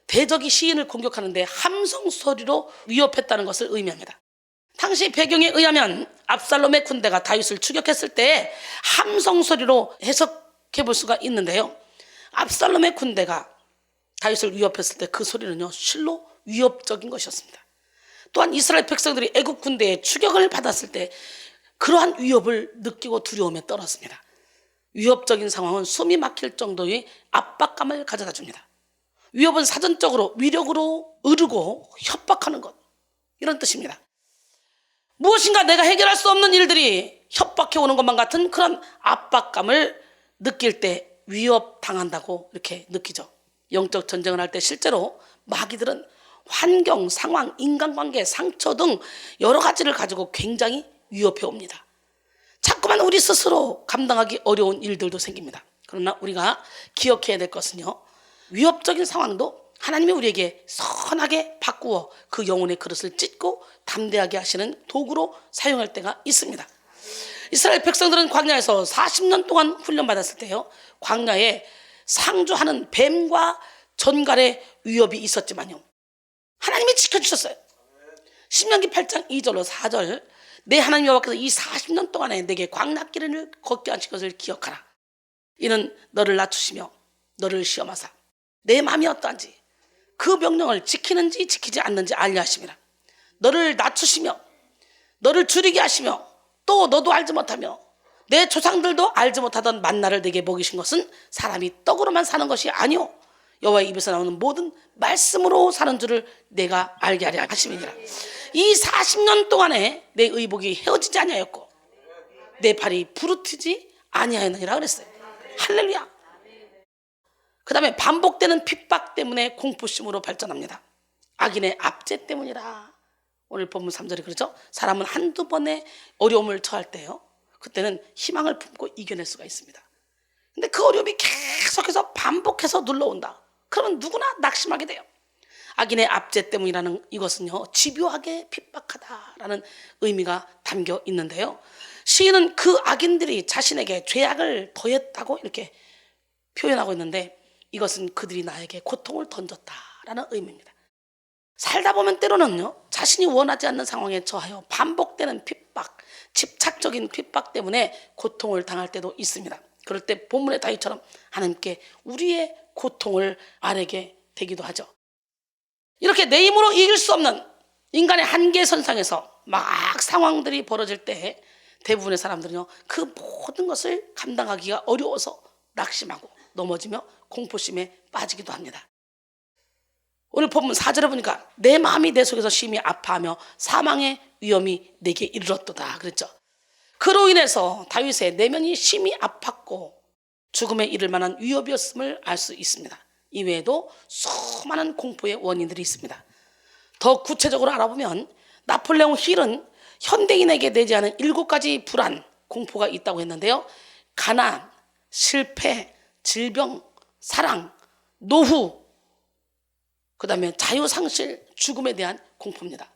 대적이 시인을 공격하는데 함성 소리로 위협했다는 것을 의미합니다. 당시 배경에 의하면 압살롬의 군대가 다윗을 추격했을 때 함성 소리로 해석해 볼 수가 있는데요. 압살롬의 군대가 다윗을 위협했을 때 그 소리는요 실로 위협적인 것이었습니다. 또한 이스라엘 백성들이 애국 군대의 추격을 받았을 때 그러한 위협을 느끼고 두려움에 떨었습니다. 위협적인 상황은 숨이 막힐 정도의 압박감을 가져다 줍니다. 위협은 사전적으로 위력으로 어르고 협박하는 것, 이런 뜻입니다. 무엇인가 내가 해결할 수 없는 일들이 협박해 오는 것만 같은 그런 압박감을 느낄 때 위협당한다고 이렇게 느끼죠. 영적 전쟁을 할 때 실제로 마귀들은 환경, 상황, 인간관계, 상처 등 여러 가지를 가지고 굉장히 위협해 옵니다. 자꾸만 우리 스스로 감당하기 어려운 일들도 생깁니다. 그러나 우리가 기억해야 될 것은요, 위협적인 상황도 하나님이 우리에게 선하게 바꾸어 그 영혼의 그릇을 찢고 담대하게 하시는 도구로 사용할 때가 있습니다. 이스라엘 백성들은 광야에서 40년 동안 훈련받았을 때요, 광야에 상주하는 뱀과 전갈의 위협이 있었지만요, 하나님이 지켜주셨어요. 신명기 8장 2절로 4절, 내 하나님 여호와께서 이 40년 동안에 내게 광야길을 걷게 하신 것을 기억하라. 이는 너를 낮추시며 너를 시험하사 내 마음이 어떠한지 그 명령을 지키는지 지키지 않는지 알려 하심이라. 너를 낮추시며 너를 줄이게 하시며 또 너도 알지 못하며 내 조상들도 알지 못하던 만나를 내게 먹이신 것은 사람이 떡으로만 사는 것이 아니오 여호와의 입에서 나오는 모든 말씀으로 사는 줄을 내가 알게 하려 하심이니라. 이 40년 동안에 내 의복이 헤어지지 아니하였고 내 발이 부르트지 아니하였느니라 그랬어요. 할렐루야. 그 다음에 반복되는 핍박 때문에 공포심으로 발전합니다. 악인의 압제 때문이라. 오늘 본문 3절이 그러죠. 사람은 한두 번의 어려움을 처할 때요, 그때는 희망을 품고 이겨낼 수가 있습니다. 근데 그 어려움이 계속해서 반복해서 눌러온다. 그러면 누구나 낙심하게 돼요. 악인의 압제 때문이라는 이것은요, 집요하게 핍박하다라는 의미가 담겨 있는데요, 시인은 그 악인들이 자신에게 죄악을 더했다고 이렇게 표현하고 있는데, 이것은 그들이 나에게 고통을 던졌다라는 의미입니다. 살다 보면 때로는요, 자신이 원하지 않는 상황에 처하여 반복되는 핍박, 집착적인 핍박 때문에 고통을 당할 때도 있습니다. 그럴 때 본문의 다윗처럼 하나님께 우리의 고통을 아뢰게 되기도 하죠. 이렇게 내 힘으로 이길 수 없는 인간의 한계선상에서 막 상황들이 벌어질 때 대부분의 사람들은요, 그 모든 것을 감당하기가 어려워서 낙심하고 넘어지며 공포심에 빠지기도 합니다. 오늘 본문 4절에 보니까 내 마음이 내 속에서 심히 아파하며 사망의 위험이 내게 이르렀도다 그랬죠. 그로 인해서 다윗의 내면이 심히 아팠고 죽음에 이를 만한 위협이었음을 알 수 있습니다. 이외에도 수많은 공포의 원인들이 있습니다. 더 구체적으로 알아보면 나폴레옹 힐은 현대인에게 내지 않은 7가지 불안, 공포가 있다고 했는데요, 가난, 실패, 질병, 사랑, 노후, 그 다음에 자유상실, 죽음에 대한 공포입니다.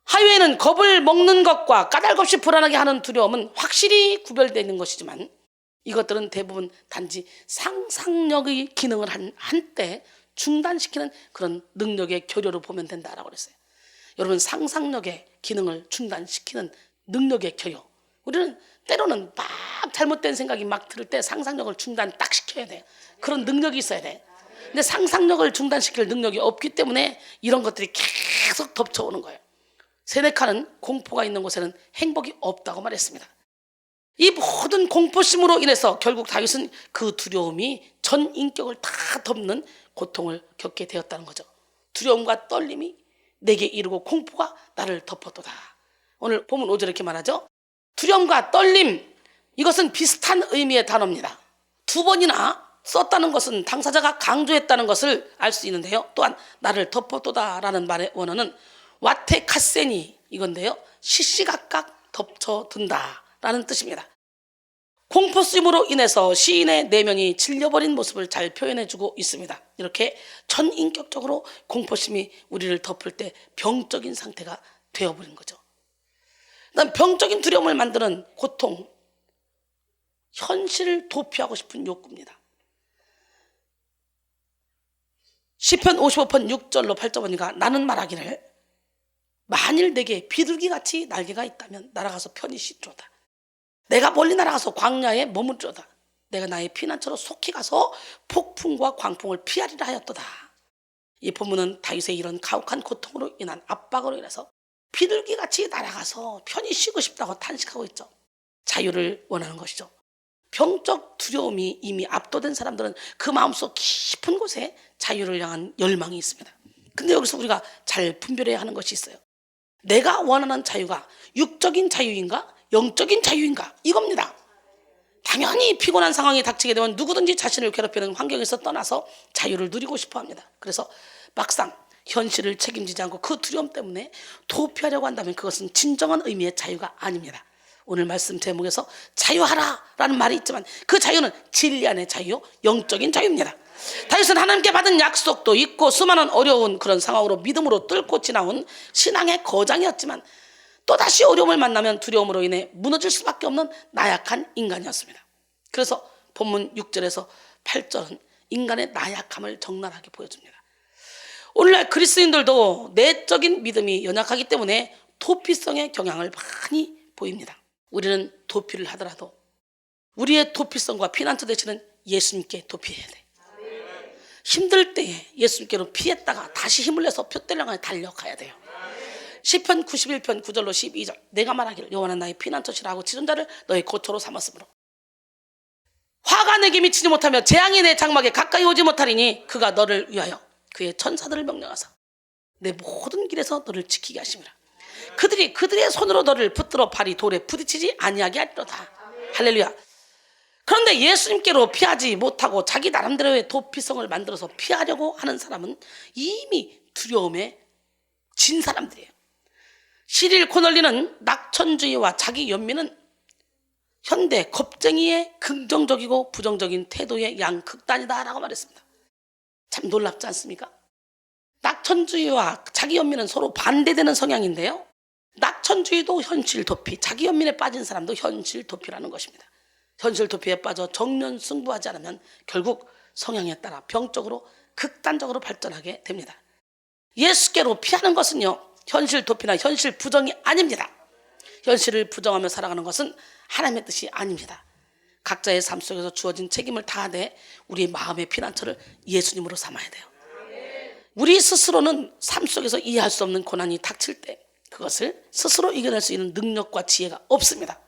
하위에는 겁을 먹는 것과 까닭없이 불안하게 하는 두려움은 확실히 구별되는 것이지만 이것들은 대부분 단지 상상력의 기능을 한때 중단시키는 그런 능력의 결여로 보면 된다라고 그랬어요. 여러분, 상상력의 기능을 중단시키는 능력의 결여, 우리는 때로는 막 잘못된 생각이 막 들을 때 상상력을 중단 딱 시켜야 돼요. 그런 능력이 있어야 돼. 근데 상상력을 중단시킬 능력이 없기 때문에 이런 것들이 계속 덮쳐오는 거예요. 세네카는 공포가 있는 곳에는 행복이 없다고 말했습니다. 이 모든 공포심으로 인해서 결국 다윗은 그 두려움이 전 인격을 다 덮는 고통을 겪게 되었다는 거죠. 두려움과 떨림이 내게 이르고 공포가 나를 덮었도다. 오늘 본문 5절에 이렇게 말하죠. 두려움과 떨림, 이것은 비슷한 의미의 단어입니다. 2번이나 썼다는 것은 당사자가 강조했다는 것을 알 수 있는데요, 또한 나를 덮었도다라는 말의 원어는 와테카세니 이건데요, 시시각각 덮쳐둔다라는 뜻입니다. 공포심으로 인해서 시인의 내면이 질려버린 모습을 잘 표현해주고 있습니다. 이렇게 전인격적으로 공포심이 우리를 덮을 때 병적인 상태가 되어버린 거죠. 그다음 병적인 두려움을 만드는 고통, 현실을 도피하고 싶은 욕구입니다. 시편 55편 6절로 8절 보니까 나는 말하기를 만일 내게 비둘기같이 날개가 있다면 날아가서 편히 쉬리로다. 내가 멀리 날아가서 광야에 머무르리로다. 내가 나의 피난처로 속히 가서 폭풍과 광풍을 피하리라 하였도다. 이 본문은 다윗의 이런 가혹한 고통으로 인한 압박으로 인해서 비둘기같이 날아가서 편히 쉬고 싶다고 탄식하고 있죠. 자유를 원하는 것이죠. 병적 두려움이 이미 압도된 사람들은 그 마음속 깊은 곳에 자유를 향한 열망이 있습니다. 근데 여기서 우리가 잘 분별해야 하는 것이 있어요. 내가 원하는 자유가 육적인 자유인가 영적인 자유인가 이겁니다. 당연히 피곤한 상황이 닥치게 되면 누구든지 자신을 괴롭히는 환경에서 떠나서 자유를 누리고 싶어 합니다. 그래서 막상 현실을 책임지지 않고 그 두려움 때문에 도피하려고 한다면 그것은 진정한 의미의 자유가 아닙니다. 오늘 말씀 제목에서 자유하라 라는 말이 있지만 그 자유는 진리 안의 자유요 영적인 자유입니다. 다윗은 하나님께 받은 약속도 있고 수많은 어려운 그런 상황으로 믿음으로 뚫고 지나온 신앙의 거장이었지만 또다시 어려움을 만나면 두려움으로 인해 무너질 수밖에 없는 나약한 인간이었습니다. 그래서 본문 6절에서 8절은 인간의 나약함을 적나라하게 보여줍니다. 오늘날 그리스도인들도 내적인 믿음이 연약하기 때문에 도피성의 경향을 많이 보입니다. 우리는 도피를 하더라도 우리의 도피성과 피난처 되시는 예수님께 도피해야 돼. 힘들 때에 예수님께로 피했다가 다시 힘을 내서 표대를 향해 달려가야 돼요. 시편 91편 9절로 12절 내가 말하기를 여호와는 나의 피난처시라 하고 지존자를 너의 고초로 삼았으므로 화가 내게 미치지 못하며 재앙이 내 장막에 가까이 오지 못하리니 그가 너를 위하여 그의 천사들을 명령하사 내 모든 길에서 너를 지키게 하심이라. 그들이 그들의 손으로 너를 붙들어 발이 돌에 부딪히지 아니하게 하리로다. 할렐루야. 그런데 예수님께로 피하지 못하고 자기 나름대로의 도피성을 만들어서 피하려고 하는 사람은 이미 두려움에 진 사람들이에요. 시릴 코널리는 낙천주의와 자기 연민은 현대 겁쟁이의 긍정적이고 부정적인 태도의 양극단이다라고 말했습니다. 참 놀랍지 않습니까? 낙천주의와 자기 연민은 서로 반대되는 성향인데요. 낙천주의도 현실 도피, 자기 연민에 빠진 사람도 현실 도피라는 것입니다. 현실 도피에 빠져 정면 승부하지 않으면 결국 성향에 따라 병적으로 극단적으로 발전하게 됩니다. 예수께로 피하는 것은요, 현실 도피나 현실 부정이 아닙니다. 현실을 부정하며 살아가는 것은 하나님의 뜻이 아닙니다. 각자의 삶 속에서 주어진 책임을 다하되 우리의 마음의 피난처를 예수님으로 삼아야 돼요. 우리 스스로는 삶 속에서 이해할 수 없는 고난이 닥칠 때 그것을 스스로 이겨낼 수 있는 능력과 지혜가 없습니다.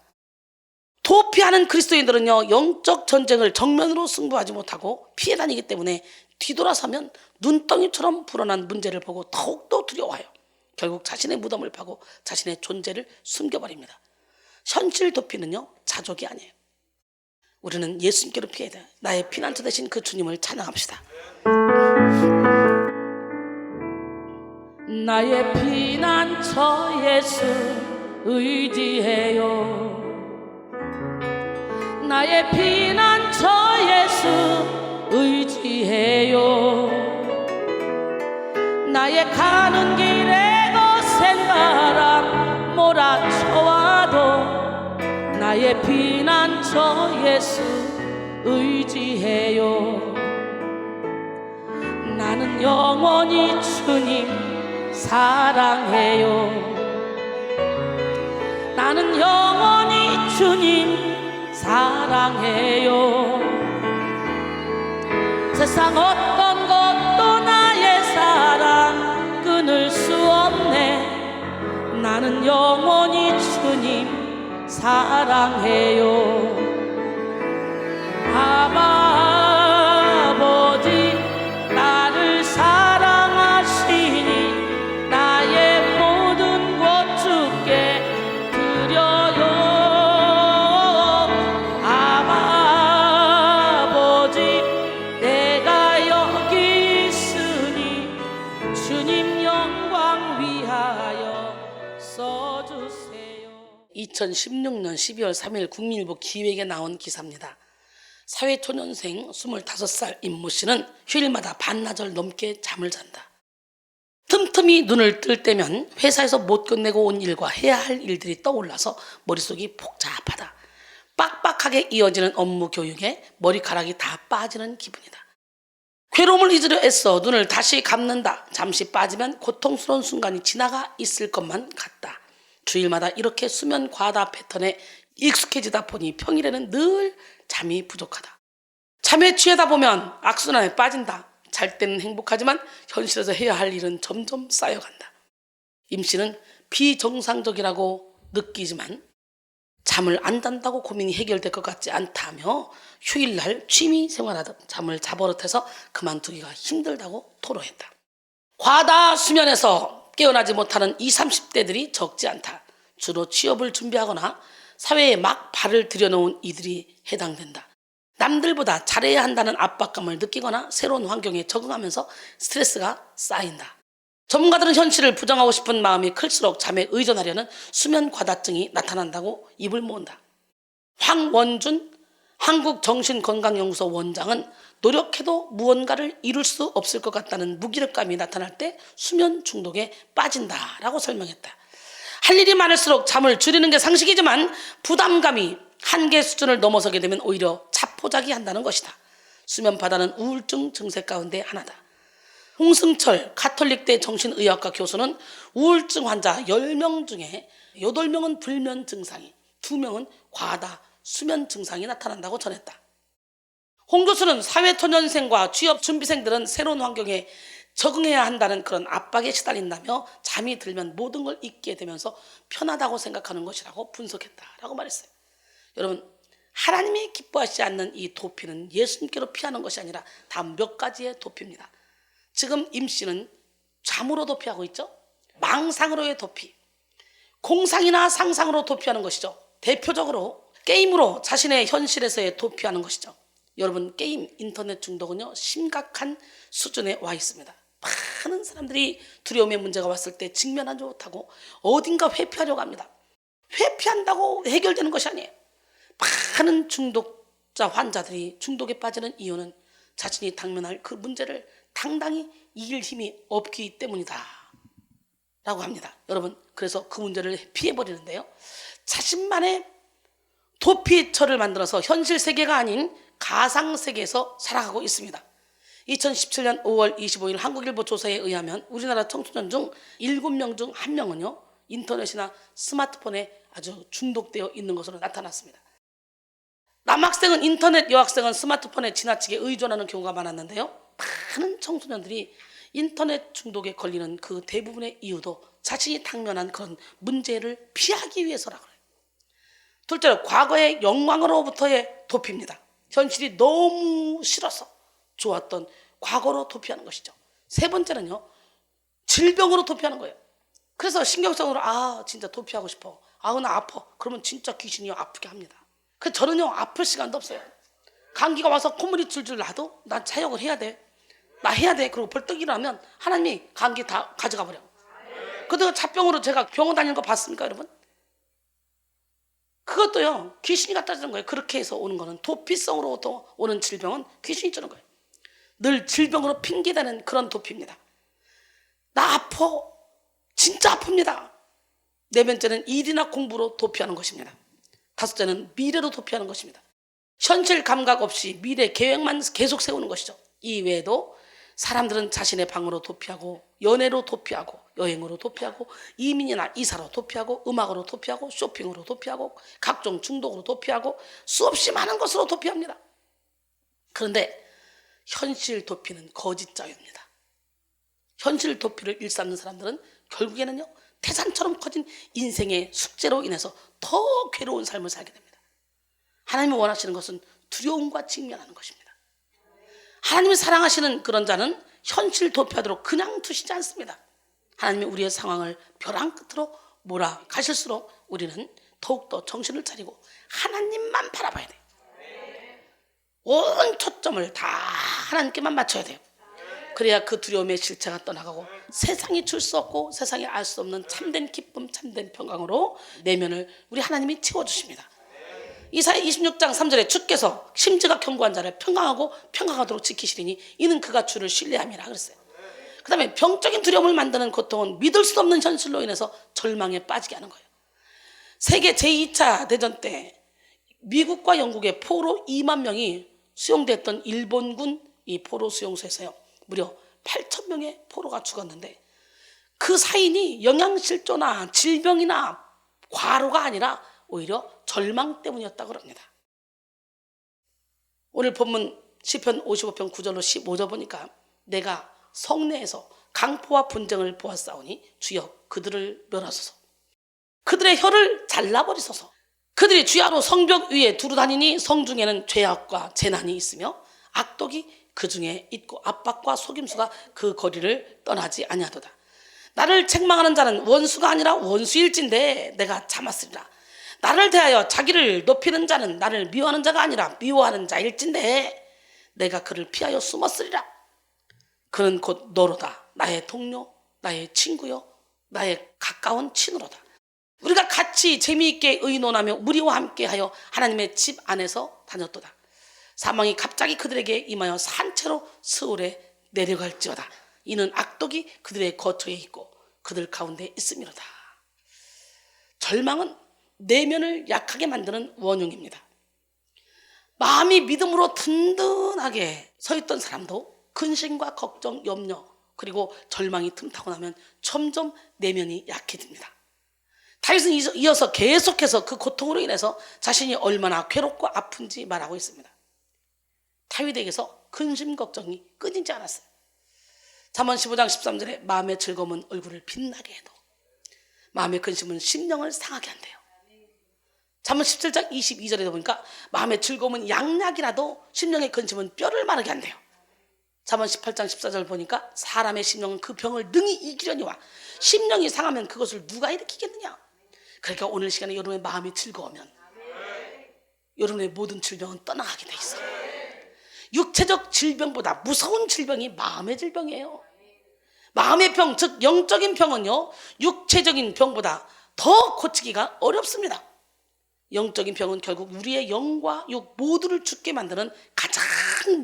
도피하는 그리스도인들은요, 영적 전쟁을 정면으로 승부하지 못하고 피해 다니기 때문에 뒤돌아서면 눈덩이처럼 불어난 문제를 보고 더욱더 두려워해요. 결국 자신의 무덤을 파고 자신의 존재를 숨겨버립니다. 현실 도피는요, 자족이 아니에요. 우리는 예수님께로 피해야 돼요. 나의 피난처 되신 그 주님을 찬양합시다. 나의 피난처 예수 의지해요. 나의 피난처 예수 의지해요. 나의 가는 길에 거센 바람 몰아쳐와도 나의 피난처 예수 의지해요. 나는 영원히 주님 사랑해요. 나는 영원히 주님 사랑해요. 세상 어떤 것도 나의 사랑 끊을 수 없네. 나는 영원히 주님 사랑해요. 아버지 나를 사랑하시니 나의 모든 것 주께 드려요. 아버지 내가 여기 있으니 주님 영광 위하여 써주세요. 2016년 12월 3일 국민일보 기획에 나온 기사입니다. 사회초년생 25살 임모 씨는 휴일마다 반나절 넘게 잠을 잔다. 틈틈이 눈을 뜰 때면 회사에서 못 끝내고 온 일과 해야 할 일들이 떠올라서 머릿속이 복잡하다. 빡빡하게 이어지는 업무 교육에 머리카락이 다 빠지는 기분이다. 괴로움을 잊으려 애써 눈을 다시 감는다. 잠시 빠지면 고통스러운 순간이 지나가 있을 것만 같다. 주일마다 이렇게 수면 과다 패턴에 익숙해지다 보니 평일에는 늘 잠이 부족하다. 잠에 취하다 보면 악순환에 빠진다. 잘 때는 행복하지만 현실에서 해야 할 일은 점점 쌓여간다. 임 씨는 비정상적이라고 느끼지만 잠을 안 잔다고 고민이 해결될 것 같지 않다며 휴일날 취미 생활하듯 잠을 자버릇해서 그만두기가 힘들다고 토로했다. 과다 수면에서 깨어나지 못하는 20, 30대들이 적지 않다. 주로 취업을 준비하거나 사회에 막 발을 들여놓은 이들이 해당된다. 남들보다 잘해야 한다는 압박감을 느끼거나 새로운 환경에 적응하면서 스트레스가 쌓인다. 전문가들은 현실을 부정하고 싶은 마음이 클수록 잠에 의존하려는 수면 과다증이 나타난다고 입을 모은다. 황원준 한국정신건강연구소 원장은 노력해도 무언가를 이룰 수 없을 것 같다는 무기력감이 나타날 때 수면 중독에 빠진다라고 설명했다. 할 일이 많을수록 잠을 줄이는 게 상식이지만 부담감이 한계 수준을 넘어서게 되면 오히려 자포자기한다는 것이다. 수면 바다는 우울증 증세 가운데 하나다. 홍승철 가톨릭대 정신의학과 교수는 우울증 환자 10명 중에 8명은 불면 증상이, 2명은 과다 수면 증상이 나타난다고 전했다. 홍 교수는 사회초년생과 취업준비생들은 새로운 환경에 적응해야 한다는 그런 압박에 시달린다며 잠이 들면 모든 걸 잊게 되면서 편하다고 생각하는 것이라고 분석했다라고 말했어요. 여러분, 하나님이 기뻐하시지 않는 이 도피는 예수님께로 피하는 것이 아니라 단 몇 가지의 도피입니다. 지금 임 씨는 잠으로 도피하고 있죠. 망상으로의 도피, 공상이나 상상으로 도피하는 것이죠. 대표적으로 게임으로 자신의 현실에서의 도피하는 것이죠. 여러분, 게임, 인터넷 중독은요 심각한 수준에 와 있습니다. 많은 사람들이 두려움의 문제가 왔을 때 직면하지 못하고 어딘가 회피하려고 합니다. 회피한다고 해결되는 것이 아니에요. 많은 중독자 환자들이 중독에 빠지는 이유는 자신이 당면할 그 문제를 당당히 이길 힘이 없기 때문이다 라고 합니다. 여러분, 그래서 그 문제를 피해버리는데요, 자신만의 도피처를 만들어서 현실 세계가 아닌 가상 세계에서 살아가고 있습니다. 2017년 5월 25일 한국일보 조사에 의하면 우리나라 청소년 중 7명 중 1명은요 인터넷이나 스마트폰에 아주 중독되어 있는 것으로 나타났습니다. 남학생은 인터넷, 여학생은 스마트폰에 지나치게 의존하는 경우가 많았는데요, 많은 청소년들이 인터넷 중독에 걸리는 그 대부분의 이유도 자신이 당면한 그런 문제를 피하기 위해서라고 해요. 둘째로 과거의 영광으로부터의 도피입니다. 현실이 너무 싫어서 좋았던 과거로 도피하는 것이죠. 세 번째는요, 질병으로 도피하는 거예요. 그래서 신경성으로 진짜 도피하고 싶어. 나 아파. 그러면 진짜 귀신이 아프게 합니다. 그래서 저는요 아플 시간도 없어요. 감기가 와서 콧물이 줄줄 나도 난 사역을 해야 돼. 나 해야 돼. 그리고 벌떡 일어나면 하나님이 감기 다 가져가 버려. 그래도 잡병으로 제가 병원 다니는 거 봤습니까, 여러분? 그것도요 귀신이 갖다 주는 거예요. 그렇게 해서 오는 거는, 도피성으로 오는 질병은 귀신이 주는 거예요. 늘 질병으로 핑계대는 그런 도피입니다. 나 아파. 진짜 아픕니다. 네 번째는 일이나 공부로 도피하는 것입니다. 다섯째는 미래로 도피하는 것입니다. 현실 감각 없이 미래 계획만 계속 세우는 것이죠. 이 외에도 사람들은 자신의 방으로 도피하고, 연애로 도피하고, 여행으로 도피하고, 이민이나 이사로 도피하고, 음악으로 도피하고, 쇼핑으로 도피하고, 각종 중독으로 도피하고, 수없이 많은 것으로 도피합니다. 그런데 현실 도피는 거짓자유입니다. 현실 도피를 일삼는 사람들은 결국에는요 태산처럼 커진 인생의 숙제로 인해서 더 괴로운 삶을 살게 됩니다. 하나님이 원하시는 것은 두려움과 직면하는 것입니다. 하나님이 사랑하시는 그런 자는 현실 도피하도록 그냥 두시지 않습니다. 하나님이 우리의 상황을 벼랑 끝으로 몰아가실수록 우리는 더욱더 정신을 차리고 하나님만 바라봐야 돼요. 온 초점을 다 하나님께만 맞춰야 돼요. 그래야 그 두려움의 실체가 떠나가고 세상이 줄 수 없고 세상이 알 수 없는 참된 기쁨, 참된 평강으로 내면을 우리 하나님이 채워주십니다. 이사야 26장 3절에 주께서 심지가 견고한 자를 평강하고 평강하도록 지키시리니 이는 그가 주를 신뢰함이라 그랬어요. 그 다음에 병적인 두려움을 만드는 고통은 믿을 수 없는 현실로 인해서 절망에 빠지게 하는 거예요. 세계 제2차 대전 때 미국과 영국의 포로 2만 명이 수용됐던 일본군 이 포로 수용소에서요 무려 8,000명의 포로가 죽었는데, 그 사인이 영양실조나 질병이나 과로가 아니라 오히려 절망 때문이었다고 합니다. 오늘 본문 시편 55편 9절로 15절 보니까 내가 성내에서 강포와 분쟁을 보았사오니 주여 그들을 멸하소서. 그들의 혀를 잘라버리소서. 그들이 주야로 성벽 위에 두루 다니니 성중에는 죄악과 재난이 있으며 악독이 그 중에 있고 압박과 속임수가 그 거리를 떠나지 아니하도다. 나를 책망하는 자는 원수가 아니라 원수일진데 내가 참았으리라. 나를 대하여 자기를 높이는 자는 나를 미워하는 자가 아니라 미워하는 자일진데 내가 그를 피하여 숨었으리라. 그는 곧 너로다. 나의 동료, 나의 친구요, 나의 가까운 친으로다. 우리가 같이 재미있게 의논하며 무리와 함께하여 하나님의 집 안에서 다녔도다. 사망이 갑자기 그들에게 임하여 산채로 스올에 내려갈지어다. 이는 악독이 그들의 거처에 있고 그들 가운데 있음이로다. 절망은 내면을 약하게 만드는 원흉입니다. 마음이 믿음으로 든든하게 서 있던 사람도 근심과 걱정, 염려, 그리고 절망이 틈타고 나면 점점 내면이 약해집니다. 다윗은 이어서 계속해서 그 고통으로 인해서 자신이 얼마나 괴롭고 아픈지 말하고 있습니다. 다윗에게서 근심 걱정이 끊이지 않았어요. 잠언 15장 13절에 마음의 즐거움은 얼굴을 빛나게 해도 마음의 근심은 심령을 상하게 한대요. 잠언 17장 22절에 보니까 마음의 즐거움은 양약이라도 심령의 근심은 뼈를 마르게 한대요. 잠언 18장 14절 보니까 사람의 심령은 그 병을 능히 이기려니와 심령이 상하면 그것을 누가 일으키겠느냐. 그러니까 오늘 시간에 여러분의 마음이 즐거우면 여러분의 모든 질병은 떠나가게 돼 있어요. 육체적 질병보다 무서운 질병이 마음의 질병이에요. 마음의 병, 즉 영적인 병은요, 육체적인 병보다 더 고치기가 어렵습니다. 영적인 병은 결국 우리의 영과 육 모두를 죽게 만드는 가장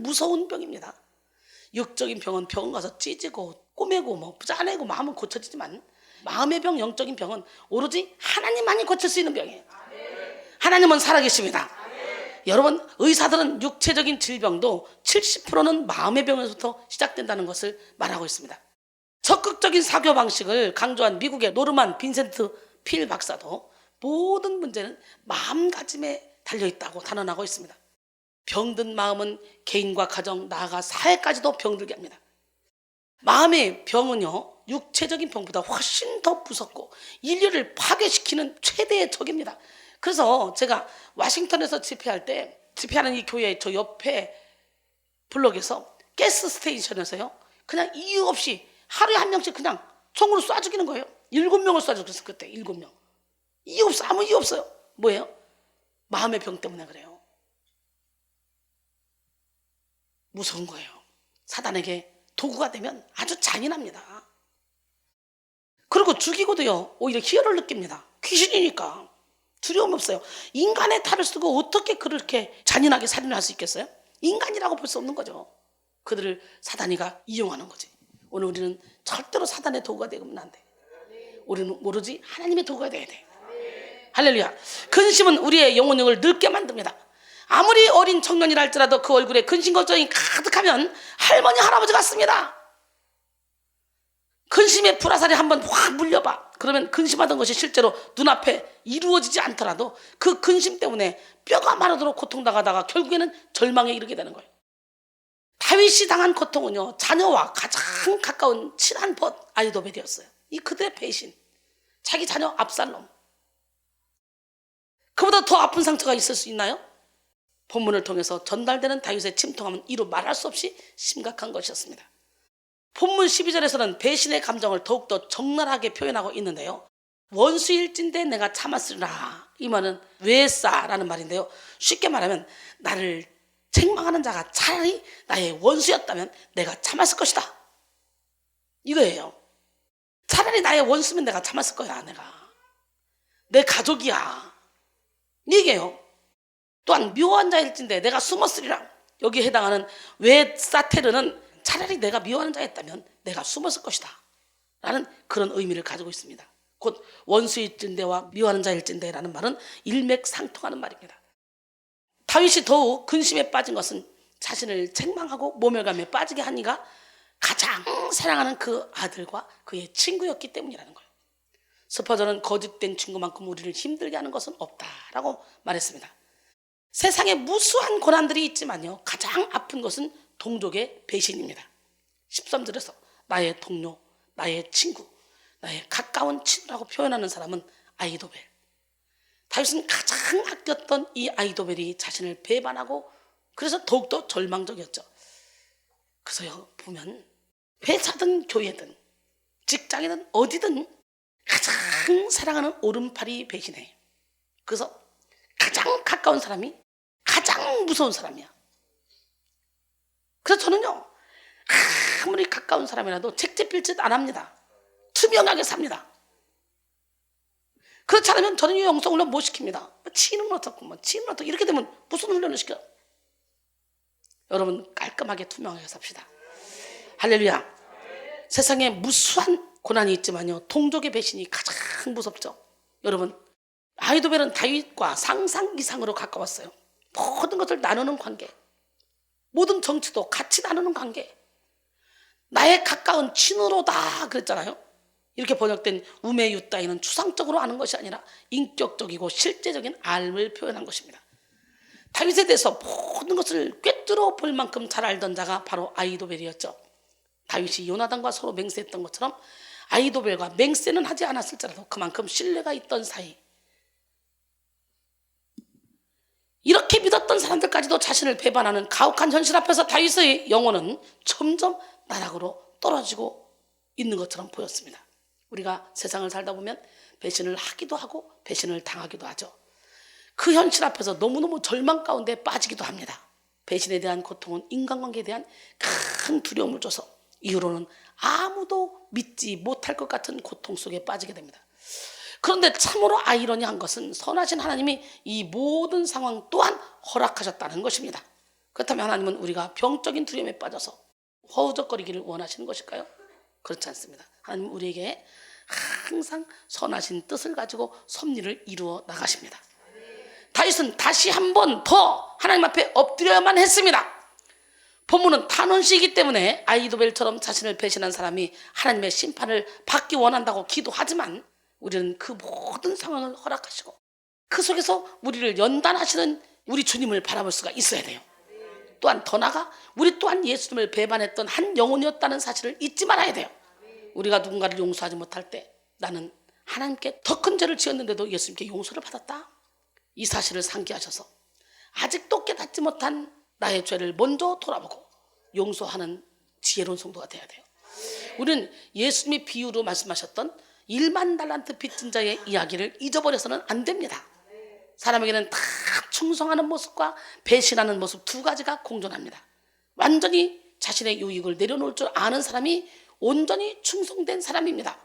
무서운 병입니다. 육적인 병은 병원 가서 찢고 꼬매고 뭐 짜내고 마음은 고쳐지지만 마음의 병, 영적인 병은 오로지 하나님만이 고칠 수 있는 병이에요. 하나님은 살아계십니다. 여러분, 의사들은 육체적인 질병도 70%는 마음의 병에서부터 시작된다는 것을 말하고 있습니다. 적극적인 사교 방식을 강조한 미국의 노르만 빈센트 필 박사도 모든 문제는 마음가짐에 달려있다고 단언하고 있습니다. 병든 마음은 개인과 가정, 나아가 사회까지도 병들게 합니다. 마음의 병은요, 육체적인 병보다 훨씬 더 무섭고 인류를 파괴시키는 최대의 적입니다. 그래서 제가 워싱턴에서 집회할 때, 집회하는 이 교회 저 옆에 블록에서 가스 스테이션에서요, 그냥 이유 없이 하루에 한 명씩 그냥 총으로 쏴 죽이는 거예요. 7명을 쏴 죽였어요. 그때 7명. 이유 없어. 아무 이유 없어요. 뭐예요? 마음의 병 때문에 그래요. 무서운 거예요. 사단에게 도구가 되면 아주 잔인합니다. 그리고 죽이고도요, 오히려 희열을 느낍니다. 귀신이니까 두려움 없어요. 인간의 탈을 쓰고 어떻게 그렇게 잔인하게 살인을 할 수 있겠어요? 인간이라고 볼 수 없는 거죠. 그들을 사단이가 이용하는 거지. 오늘 우리는 절대로 사단의 도구가 되면 안 돼. 우리는 오로지 하나님의 도구가 돼야 돼. 할렐루야. 근심은 우리의 영혼력을 늙게 만듭니다. 아무리 어린 청년이라 할지라도 그 얼굴에 근심 걱정이 가득하면 할머니 할아버지 같습니다. 근심의 불화살이 한번 확 물려봐. 그러면 근심하던 것이 실제로 눈앞에 이루어지지 않더라도 그 근심 때문에 뼈가 마르도록 고통당하다가 결국에는 절망에 이르게 되는 거예요. 다윗이 당한 고통은요, 자녀와 가장 가까운 친한 벗 아이도벨이었어요. 이 그들의 배신, 자기 자녀 압살롬. 그보다 더 아픈 상처가 있을 수 있나요? 본문을 통해서 전달되는 다윗의 침통함은 이루 말할 수 없이 심각한 것이었습니다. 본문 12절에서는 배신의 감정을 더욱더 적나라하게 표현하고 있는데요, 원수일진데 내가 참았으리라, 이 말은 왜 싸라는 말인데요, 쉽게 말하면 나를 책망하는 자가 차라리 나의 원수였다면 내가 참았을 것이다, 이거예요. 차라리 나의 원수면 내가 참았을 거야. 내가 내 가족이야, 이게요. 또한 묘한 자일진데 내가 숨었으리라, 여기에 해당하는 왜 사테르는 차라리 내가 미워하는 자였다면 내가 숨었을 것이다 라는 그런 의미를 가지고 있습니다. 곧 원수일진대와 미워하는 자일진대라는 말은 일맥상통하는 말입니다. 다윗이 더욱 근심에 빠진 것은 자신을 책망하고 모멸감에 빠지게 한 이가 가장 사랑하는 그 아들과 그의 친구였기 때문이라는 거예요. 스퍼전은 거짓된 친구만큼 우리를 힘들게 하는 것은 없다라고 말했습니다. 세상에 무수한 고난들이 있지만요, 가장 아픈 것은 동족의 배신입니다. 13절에서 나의 동료, 나의 친구, 나의 가까운 친구라고 표현하는 사람은 아이도벨. 다윗은 가장 아꼈던 이 아이도벨이 자신을 배반하고 그래서 더욱더 절망적이었죠. 그래서 보면 회사든 교회든 직장이든 어디든 가장 사랑하는 오른팔이 배신해. 그래서 가장 가까운 사람이 가장 무서운 사람이야. 그래서 저는요, 아무리 가까운 사람이라도 책제필짓 안 합니다. 투명하게 삽니다. 그렇지 않으면 저는 영성훈련 못 시킵니다. 치는 어떻고 치는 어떻고 이렇게 되면 무슨 훈련을 시켜? 여러분 깔끔하게 투명하게 삽시다. 할렐루야. 세상에 무수한 고난이 있지만요, 동족의 배신이 가장 무섭죠. 여러분, 아히도벨은 다윗과 상상 이상으로 가까웠어요. 모든 것을 나누는 관계, 모든 정치도 같이 나누는 관계, 나의 가까운 친으로다 그랬잖아요. 이렇게 번역된 우메유 따위는 추상적으로 아는 것이 아니라 인격적이고 실제적인 알을 표현한 것입니다. 다윗에 대해서 모든 것을 꿰뚫어 볼 만큼 잘 알던 자가 바로 아히도벨이었죠. 다윗이 요나단과 서로 맹세했던 것처럼 아히도벨과 맹세는 하지 않았을지라도 그만큼 신뢰가 있던 사이, 이렇게 믿었던 사람들까지도 자신을 배반하는 가혹한 현실 앞에서 다윗의 영혼은 점점 나락으로 떨어지고 있는 것처럼 보였습니다. 우리가 세상을 살다 보면 배신을 하기도 하고 배신을 당하기도 하죠. 그 현실 앞에서 너무너무 절망 가운데 빠지기도 합니다. 배신에 대한 고통은 인간관계에 대한 큰 두려움을 줘서 이후로는 아무도 믿지 못할 것 같은 고통 속에 빠지게 됩니다. 그런데 참으로 아이러니한 것은 선하신 하나님이 이 모든 상황 또한 허락하셨다는 것입니다. 그렇다면 하나님은 우리가 병적인 두려움에 빠져서 허우적거리기를 원하시는 것일까요? 그렇지 않습니다. 하나님은 우리에게 항상 선하신 뜻을 가지고 섭리를 이루어 나가십니다. 다윗은 다시 한 번 더 하나님 앞에 엎드려야만 했습니다. 본문은 탄원시이기 때문에 아히도벨처럼 자신을 배신한 사람이 하나님의 심판을 받기 원한다고 기도하지만 우리는 그 모든 상황을 허락하시고 그 속에서 우리를 연단하시는 우리 주님을 바라볼 수가 있어야 돼요. 또한 더 나아가 우리 또한 예수님을 배반했던 한 영혼이었다는 사실을 잊지 말아야 돼요. 우리가 누군가를 용서하지 못할 때 나는 하나님께 더 큰 죄를 지었는데도 예수님께 용서를 받았다, 이 사실을 상기하셔서 아직도 깨닫지 못한 나의 죄를 먼저 돌아보고 용서하는 지혜로운 성도가 돼야 돼요. 우리는 예수님이 비유로 말씀하셨던 1만 달란트 빚진 자의 이야기를 잊어버려서는 안 됩니다. 사람에게는 다 충성하는 모습과 배신하는 모습 두 가지가 공존합니다. 완전히 자신의 유익을 내려놓을 줄 아는 사람이 온전히 충성된 사람입니다.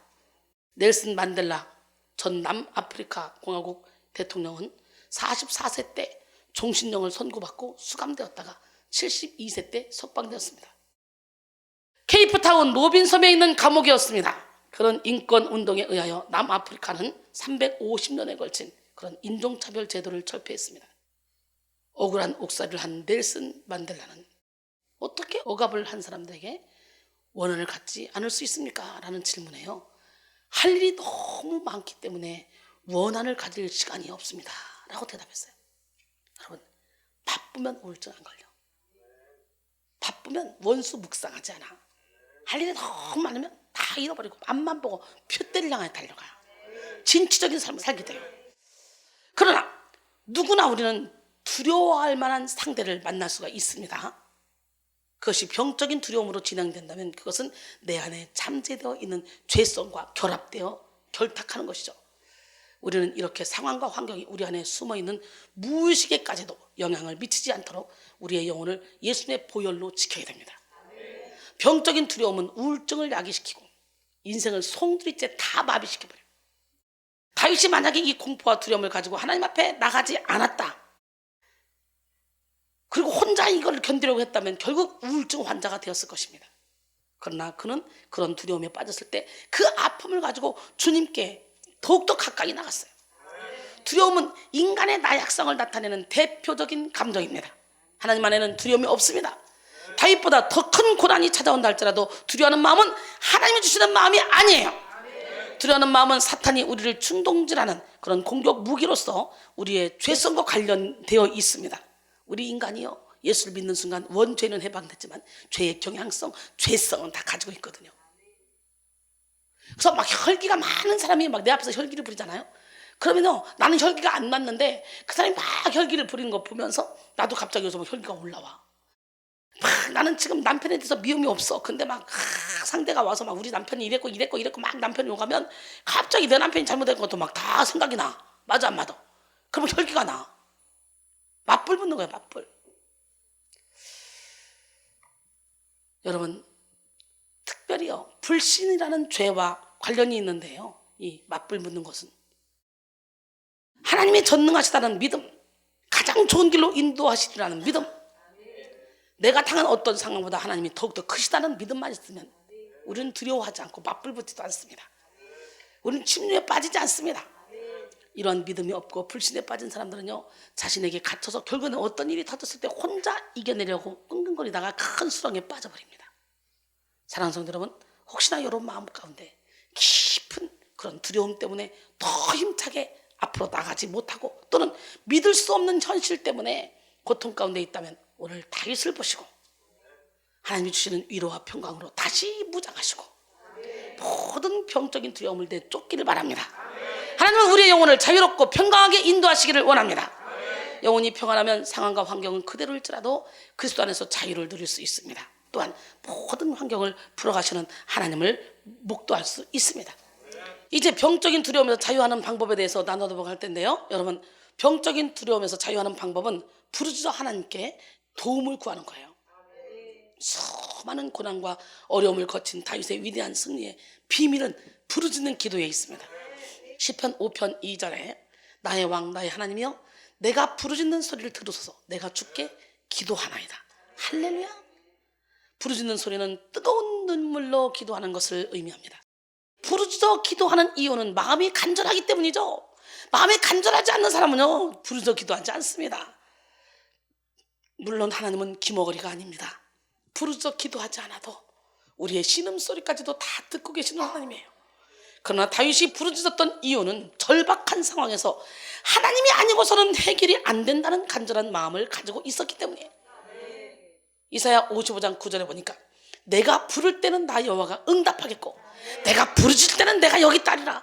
넬슨 만델라 전 남아프리카 공화국 대통령은 44세 때 종신령을 선고받고 수감되었다가 72세 때 석방되었습니다. 케이프타운 로빈섬에 있는 감옥이었습니다. 그런 인권운동에 의하여 남아프리카는 350년에 걸친 그런 인종차별 제도를 철폐했습니다. 억울한 옥살이를 한 넬슨 만델라는 어떻게 억압을 한 사람들에게 원한을 갖지 않을 수 있습니까? 라는 질문에요, 할 일이 너무 많기 때문에 원한을 가질 시간이 없습니다 라고 대답했어요. 여러분, 바쁘면 우울증 안 걸려. 바쁘면 원수 묵상하지 않아. 할 일이 너무 많으면 다 잃어버리고 앞만 보고 표대를 향해 달려가요. 진취적인 삶을 살게 돼요. 그러나 누구나 우리는 두려워할 만한 상대를 만날 수가 있습니다. 그것이 병적인 두려움으로 진행된다면 그것은 내 안에 잠재되어 있는 죄성과 결합되어 결탁하는 것이죠. 우리는 이렇게 상황과 환경이 우리 안에 숨어있는 무의식에까지도 영향을 미치지 않도록 우리의 영혼을 예수님의 보혈로 지켜야 됩니다. 병적인 두려움은 우울증을 야기시키고 인생을 송두리째 다 마비시켜버려요. 다윗이 만약에 이 공포와 두려움을 가지고 하나님 앞에 나가지 않았다, 그리고 혼자 이걸 견디려고 했다면 결국 우울증 환자가 되었을 것입니다. 그러나 그는 그런 두려움에 빠졌을 때 그 아픔을 가지고 주님께 더욱더 가까이 나갔어요. 두려움은 인간의 나약성을 나타내는 대표적인 감정입니다. 하나님 안에는 두려움이 없습니다. 다윗보다 더 큰 고난이 찾아온다 할지라도 두려워하는 마음은 하나님이 주시는 마음이 아니에요. 두려워하는 마음은 사탄이 우리를 충동질하는 그런 공격 무기로서 우리의 죄성과 관련되어 있습니다. 우리 인간이요, 예수를 믿는 순간 원죄는 해방됐지만 죄의 경향성, 죄성은 다 가지고 있거든요. 그래서 막 혈기가 많은 사람이 막 내 앞에서 혈기를 부리잖아요. 그러면요 나는 혈기가 안 났는데 그 사람이 막 혈기를 부리는 거 보면서 나도 갑자기 요즘 혈기가 올라와. 막 나는 지금 남편에 대해서 미움이 없어. 근데 막 상대가 와서 막 우리 남편이 이랬고 막 남편이 오가면 갑자기 내 남편이 잘못된 것도 막 다 생각이 나. 맞아 안 맞아? 그러면 혈기가 나. 맞불 붙는 거야 맞불. 여러분 특별히요 불신이라는 죄와 관련이 있는데요 이 맞불 붙는 것은 하나님이 전능하시다는 믿음, 가장 좋은 길로 인도하시리라는 믿음, 내가 당한 어떤 상황보다 하나님이 더욱더 크시다는 믿음만 있으면 우리는 두려워하지 않고 맞불 붙지도 않습니다. 우리는 침륜에 빠지지 않습니다. 이런 믿음이 없고 불신에 빠진 사람들은요 자신에게 갇혀서 결국에는 어떤 일이 터졌을 때 혼자 이겨내려고 끙끙거리다가 큰 수렁에 빠져버립니다. 사랑하는 성도 여러분, 혹시나 여러분 마음 가운데 깊은 그런 두려움 때문에 더 힘차게 앞으로 나가지 못하고 또는 믿을 수 없는 현실 때문에 고통 가운데 있다면 오늘 다윗을 보시고 하나님이 주시는 위로와 평강으로 다시 무장하시고 모든 병적인 두려움을 내쫓기를 바랍니다. 하나님은 우리의 영혼을 자유롭고 평강하게 인도하시기를 원합니다. 영혼이 평안하면 상황과 환경은 그대로일지라도 그리스도 안에서 자유를 누릴 수 있습니다. 또한 모든 환경을 풀어가시는 하나님을 목도할 수 있습니다. 이제 병적인 두려움에서 자유하는 방법에 대해서 나눠보도록 할 텐데요 여러분 병적인 두려움에서 자유하는 방법은 부르짖어 하나님께 도움을 구하는 거예요. 수많은 고난과 어려움을 거친 다윗의 위대한 승리의 비밀은 부르짖는 기도에 있습니다. 시편 5편 2절에 나의 왕 나의 하나님이여 내가 부르짖는 소리를 들으소서 내가 주께 기도하나이다. 할렐루야. 부르짖는 소리는 뜨거운 눈물로 기도하는 것을 의미합니다. 부르짖어 기도하는 이유는 마음이 간절하기 때문이죠. 마음이 간절하지 않는 사람은요 부르짖어 기도하지 않습니다. 물론 하나님은 기머거리가 아닙니다. 부르짖어 기도하지 않아도 우리의 신음소리까지도 다 듣고 계시는 하나님이에요. 그러나 다윗이 부르짖었던 이유는 절박한 상황에서 하나님이 아니고서는 해결이 안 된다는 간절한 마음을 가지고 있었기 때문이에요. 이사야 55장 9절에 보니까 내가 부를 때는 나 여호와가 응답하겠고 내가 부르짖을 때는 내가 여기 있다리라.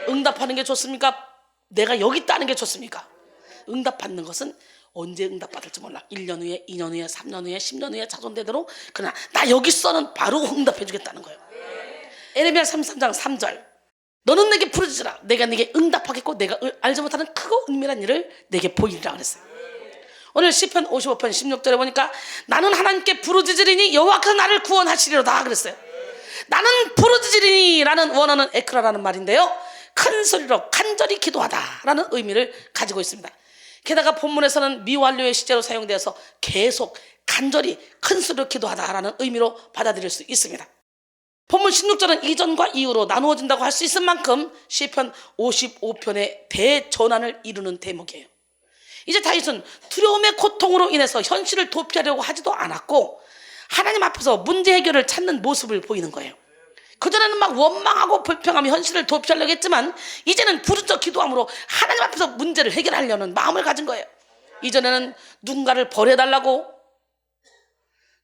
응답하는 게 좋습니까? 내가 여기 있다는 게 좋습니까? 응답받는 것은 언제 응답받을지 몰라. 1년 후에 2년 후에 3년 후에 10년 후에 자손대대로 그러나 나 여기 있어는 바로 응답해 주겠다는 거예요. 에레미야 33장 3절 너는 내게 부르짖으라 내가 네게 응답하겠고 내가 알지 못하는 크고 은밀한 일을 내게 보이리라 그랬어요. 오늘 시편 55편 16절에 보니까 나는 하나님께 부르짖으리니 여호와께서 나를 구원하시리로다 그랬어요. 나는 부르짖으리니 라는 원어는 에크라라는 말인데요 큰 소리로 간절히 기도하다 라는 의미를 가지고 있습니다. 게다가 본문에서는 미완료의 시제로 사용되어서 계속 간절히 큰 소리로 기도하다 라는 의미로 받아들일 수 있습니다. 본문 16절은 이전과 이후로 나누어진다고 할 수 있을 만큼 시편 55편의 대전환을 이루는 대목이에요. 이제 다윗은 두려움의 고통으로 인해서 현실을 도피하려고 하지도 않았고 하나님 앞에서 문제 해결을 찾는 모습을 보이는 거예요. 그전에는 막 원망하고 불평하며 현실을 도피하려고 했지만 이제는 부르짖어 기도함으로 하나님 앞에서 문제를 해결하려는 마음을 가진 거예요. 이전에는 누군가를 버려달라고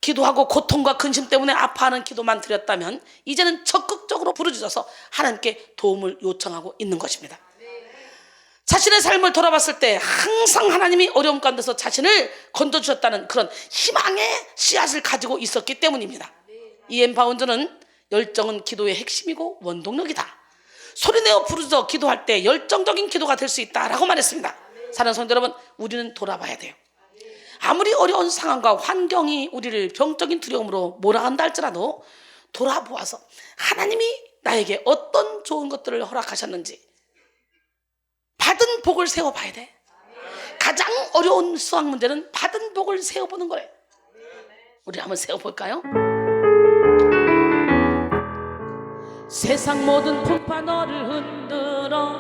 기도하고 고통과 근심 때문에 아파하는 기도만 드렸다면 이제는 적극적으로 부르짖어서 하나님께 도움을 요청하고 있는 것입니다. 자신의 삶을 돌아봤을 때 항상 하나님이 어려움 가운데서 자신을 건져주셨다는 그런 희망의 씨앗을 가지고 있었기 때문입니다. 이엠 바운드는 열정은 기도의 핵심이고 원동력이다. 소리내어 부르짖어 기도할 때 열정적인 기도가 될 수 있다라고 말했습니다. 사랑하는 성도 여러분, 우리는 돌아봐야 돼요. 아무리 어려운 상황과 환경이 우리를 병적인 두려움으로 몰아간다 할지라도 돌아보아서 하나님이 나에게 어떤 좋은 것들을 허락하셨는지 받은 복을 세워봐야 돼. 가장 어려운 수학 문제는 받은 복을 세워보는 거래. 우리 한번 세워볼까요? 세상 모든 풍파 너를 흔들어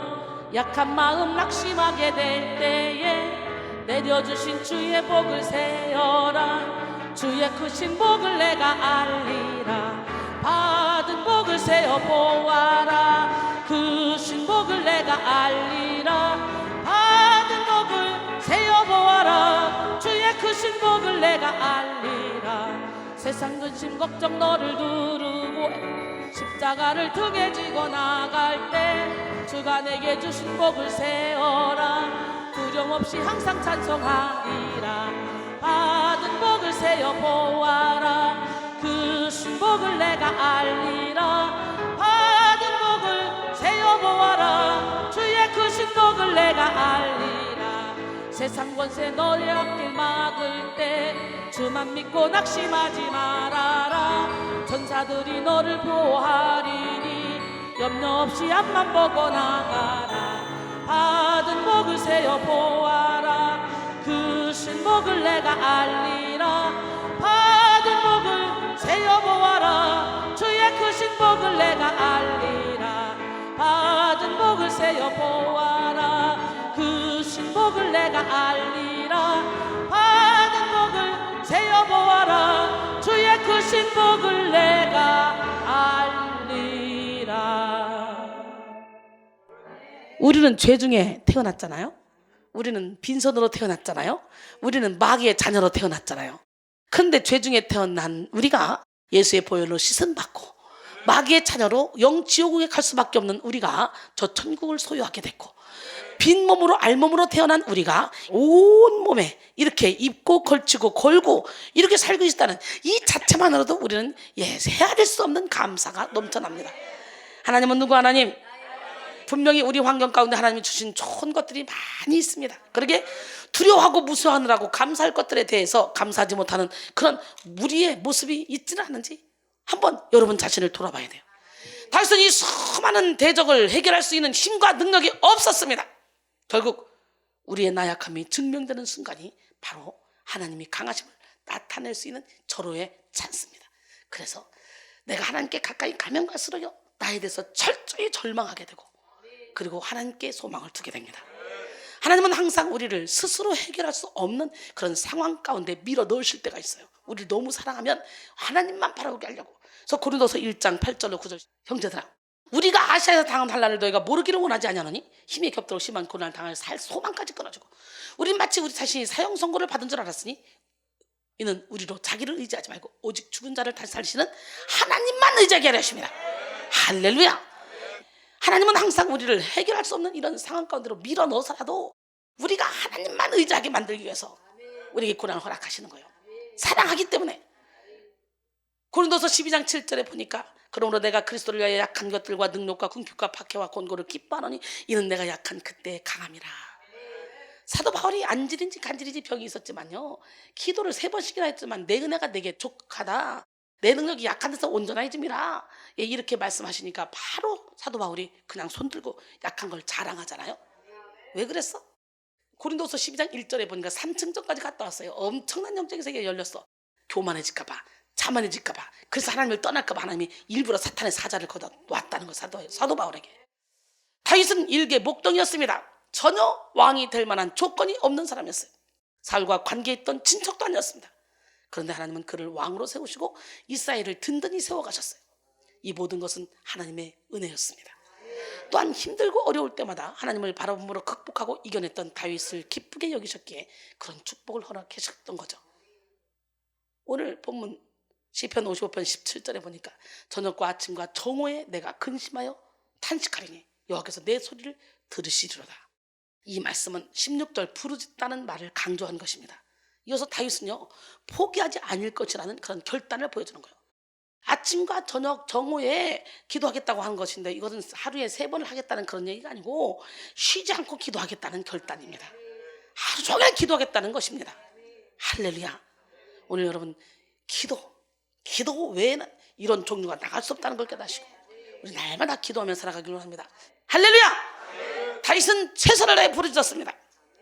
약한 마음 낙심하게 될 때에 내려주신 주의 복을 세어라. 주의 크신 복을 내가 알리라. 받은 복을 세어 보아라. 크신 복을 내가 알리라. 받은 복을 세어 보아라. 주의 크신 복을 내가 알리라. 세상 근심 걱정 너를 두르고 들고 십자가를 등에 지고 나갈 때 주가 내게 주신 복을 세어라. 두려움 없이 항상 찬송하리라. 받은 복을 세어 보아라. 그 신복을 내가 알리라. 받은 복을 세어 보아라. 주의 그 신복을 내가 알리라. 세상 권세 너의 앞길 막을 때 주만 믿고 낙심하지 말아라. 전사들이 너를 보호하리니 염려 없이 앞만 보고 나가라. 받은 복을 세어 보아라. 그 신복을 내가 알리라. 받은 복을 세어 보아라. 주의 그 신복을 내가 알리라. 받은 복을 세어 보아라. 그 신복을 내가 알리라. 받은 복을 세어 보아라. 주의 그 신복을 내가 알리라. 우리는 죄 중에 태어났잖아요. 우리는 빈손으로 태어났잖아요. 우리는 마귀의 자녀로 태어났잖아요. 그런데 죄 중에 태어난 우리가 예수의 보혈로 씻음받고 마귀의 자녀로 영지옥에 갈 수밖에 없는 우리가 저 천국을 소유하게 됐고, 빈 몸으로 알몸으로 태어난 우리가 온 몸에 이렇게 입고 걸치고 걸고 이렇게 살고 있다는 이 자체만으로도 우리는 헤아릴 수 없는 감사가 넘쳐납니다. 하나님은 누구? 하나님. 분명히 우리 환경 가운데 하나님이 주신 좋은 것들이 많이 있습니다. 그러게 두려워하고 무서워하느라고 감사할 것들에 대해서 감사하지 못하는 그런 무리의 모습이 있지는 않은지 한번 여러분 자신을 돌아봐야 돼요. 다윗은 이 수많은 대적을 해결할 수 있는 힘과 능력이 없었습니다. 결국 우리의 나약함이 증명되는 순간이 바로 하나님이 강하심을 나타낼 수 있는 절호의 찬스입니다. 그래서 내가 하나님께 가까이 가면 갈수록요 나에 대해서 철저히 절망하게 되고, 그리고 하나님께 소망을 두게 됩니다. 하나님은 항상 우리를 스스로 해결할 수 없는 그런 상황 가운데 밀어 넣으실 때가 있어요. 우리를 너무 사랑하면 하나님만 바라보게 하려고. 그래서 고린도서 1장 8절로 9절, 형제들아, 우리가 아시아에서 당한 환난을 너희가 모르기를 원하지 아니하노니 힘이 겹도록 심한 고난을 당할 살 소망까지 끊어주고, 우린 마치 우리 자신이 사형 선고를 받은 줄 알았으니 이는 우리로 자기를 의지하지 말고 오직 죽은 자를 다시 살리시는 하나님만 의지하게 하려 하십니다. 할렐루야. 하나님은 항상 우리를 해결할 수 없는 이런 상황 가운데로 밀어 넣어서라도 우리가 하나님만 의지하게 만들기 위해서 우리에게 고난을 허락하시는 거예요. 사랑하기 때문에. 고린도서 12장 7절에 보니까 그러므로 내가 그리스도를 위하여 약한 것들과 능력과 궁핍과 박해와 곤고를 기뻐하노니 이는 내가 약한 그때의 강함이라. 사도 바울이 안질인지 간질인지 병이 있었지만요, 기도를 3번씩이나 했지만 내 은혜가 내게 족하다, 내 능력이 약한 데서 온전해짐이라, 이렇게 말씀하시니까 바로 사도 바울이 그냥 손들고 약한 걸 자랑하잖아요. 왜 그랬어? 고린도서 12장 1절에 보니까 3층전까지 갔다 왔어요. 엄청난 영적인 세계가 열렸어. 교만해질까 봐, 자만해질까 봐, 그래서 하나님을 떠날까 봐 하나님이 일부러 사탄의 사자를 걷어 놨다는 거, 사도 바울에게. 다윗은 일개 목동이었습니다. 전혀 왕이 될 만한 조건이 없는 사람이었어요. 사울과 관계했던 친척도 아니었습니다. 그런데 하나님은 그를 왕으로 세우시고 이스라엘을 든든히 세워가셨어요. 이 모든 것은 하나님의 은혜였습니다. 또한 힘들고 어려울 때마다 하나님을 바라봄으로 극복하고 이겨냈던 다윗을 기쁘게 여기셨기에 그런 축복을 허락하셨던 거죠. 오늘 본문 시편 55편 17절에 보니까 저녁과 아침과 정오에 내가 근심하여 탄식하리니 여호와께서 내 소리를 들으시리로다. 이 말씀은 16절 부르짖다는 말을 강조한 것입니다. 이어서 다윗은요, 포기하지 않을 것이라는 그런 결단을 보여주는 거예요. 아침과 저녁 정오에 기도하겠다고 하는 것인데 이것은 하루에 3번을 하겠다는 그런 얘기가 아니고 쉬지 않고 기도하겠다는 결단입니다. 하루 종일 기도하겠다는 것입니다. 할렐루야. 오늘 여러분 기도 외에는 이런 종류가 나갈 수 없다는 걸 깨닫시고 우리 날마다 기도하며 살아가기로 합니다. 할렐루야. 다윗은 최선을 다해 부르짖었습니다.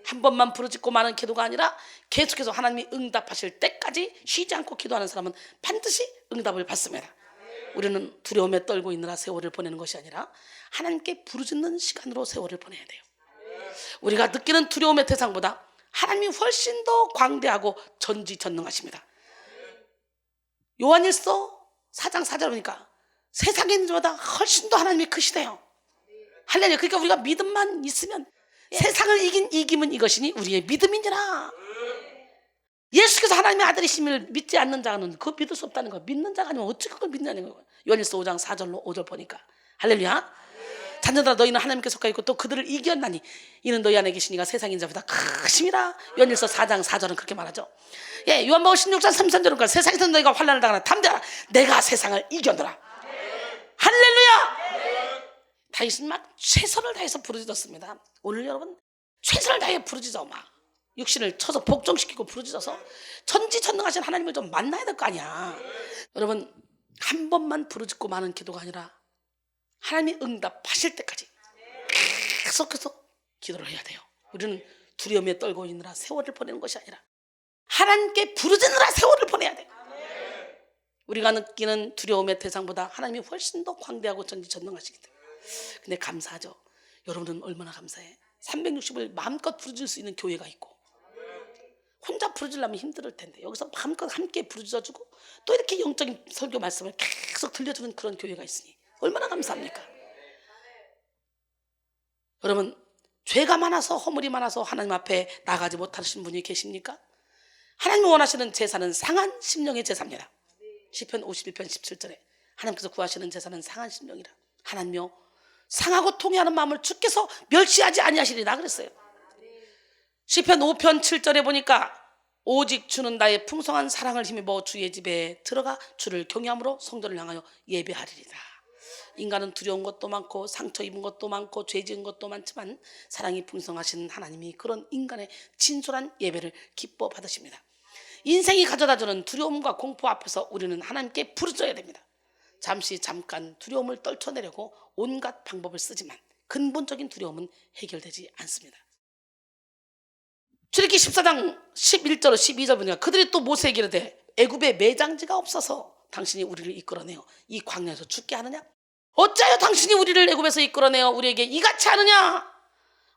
한 번만 부르짖고 마는 기도가 아니라 계속해서 하나님이 응답하실 때까지 쉬지 않고 기도하는 사람은 반드시 응답을 받습니다. 우리는 두려움에 떨고 있느라 세월을 보내는 것이 아니라 하나님께 부르짖는 시간으로 세월을 보내야 돼요. 우리가 느끼는 두려움의 대상보다 하나님이 훨씬 더 광대하고 전지전능하십니다. 요한일서 4장 4절 보니까 세상에 있는 것보다 훨씬 더 하나님이 크시대요. 할렐루야. 그러니까 우리가 믿음만 있으면 세상을 이긴 이김은 이것이니 우리의 믿음이니라. 예수께서 하나님의 아들이심을 믿지 않는 자는 그거 믿을 수 없다는 거예요. 믿는 자가 아니면 어찌 그걸 믿느냐는 거예요. 요한일서 5장 4절로 5절 보니까 할렐루야. 자녀들아 너희는 하나님께 속하 있고 또 그들을 이겼나니 이는 너희 안에 계시니가 세상인 자보다 크심이라. 요한일서 4장 4절은 그렇게 말하죠. 예, 요한복음 16장 33절은 세상에서 너희가 환난을 당하나 담대하라 내가 세상을 이겨노라. 할렐루야. 다윗은 막 최선을 다해서 부르짖었습니다. 오늘 여러분 최선을 다해 부르짖어 막 육신을 쳐서 복종시키고 부르짖어서 전지전능하신 하나님을 좀 만나야 될 거 아니야. 여러분 한 번만 부르짖고 마는 기도가 아니라 하나님이 응답하실 때까지 계속해서 기도를 해야 돼요. 우리는 두려움에 떨고 있느라 세월을 보내는 것이 아니라 하나님께 부르짖느라 세월을 보내야 돼요. 우리가 느끼는 두려움의 대상보다 하나님이 훨씬 더 광대하고 전지전능하시기 때문에. 근데 감사하죠. 여러분은 얼마나 감사해. 360일 마음껏 부르짖을 수 있는 교회가 있고 혼자 부르짖으려면 힘들 텐데 여기서 마음껏 함께 부르짖어주고 또 이렇게 영적인 설교 말씀을 계속 들려주는 그런 교회가 있으니 얼마나 감사합니까? 여러분 죄가 많아서 허물이 많아서 하나님 앞에 나가지 못하신 분이 계십니까? 하나님이 원하시는 제사는 상한 심령의 제사입니다. 시편 51편 17절에 하나님께서 구하시는 제사는 상한 심령이라. 하나님이여 상하고 통회하는 마음을 주께서 멸시하지 아니하시리라 그랬어요. 시편 5편 7절에 보니까 오직 주는 나의 풍성한 사랑을 힘입어 주의 집에 들어가 주를 경외함으로 성전을 향하여 예배하리라. 인간은 두려운 것도 많고 상처 입은 것도 많고 죄 지은 것도 많지만 사랑이 풍성하신 하나님이 그런 인간의 진솔한 예배를 기뻐 받으십니다. 인생이 가져다주는 두려움과 공포 앞에서 우리는 하나님께 부르짖어야 됩니다. 잠깐 두려움을 떨쳐내려고 온갖 방법을 쓰지만 근본적인 두려움은 해결되지 않습니다. 출애굽기 14장 11절 12절 보니까 그들이 또 모세에게 이르되 애굽에 매장지가 없어서 당신이 우리를 이끌어내어 이 광야에서 죽게 하느냐? 어찌하여 당신이 우리를 애굽에서 이끌어내어 우리에게 이같이 하느냐?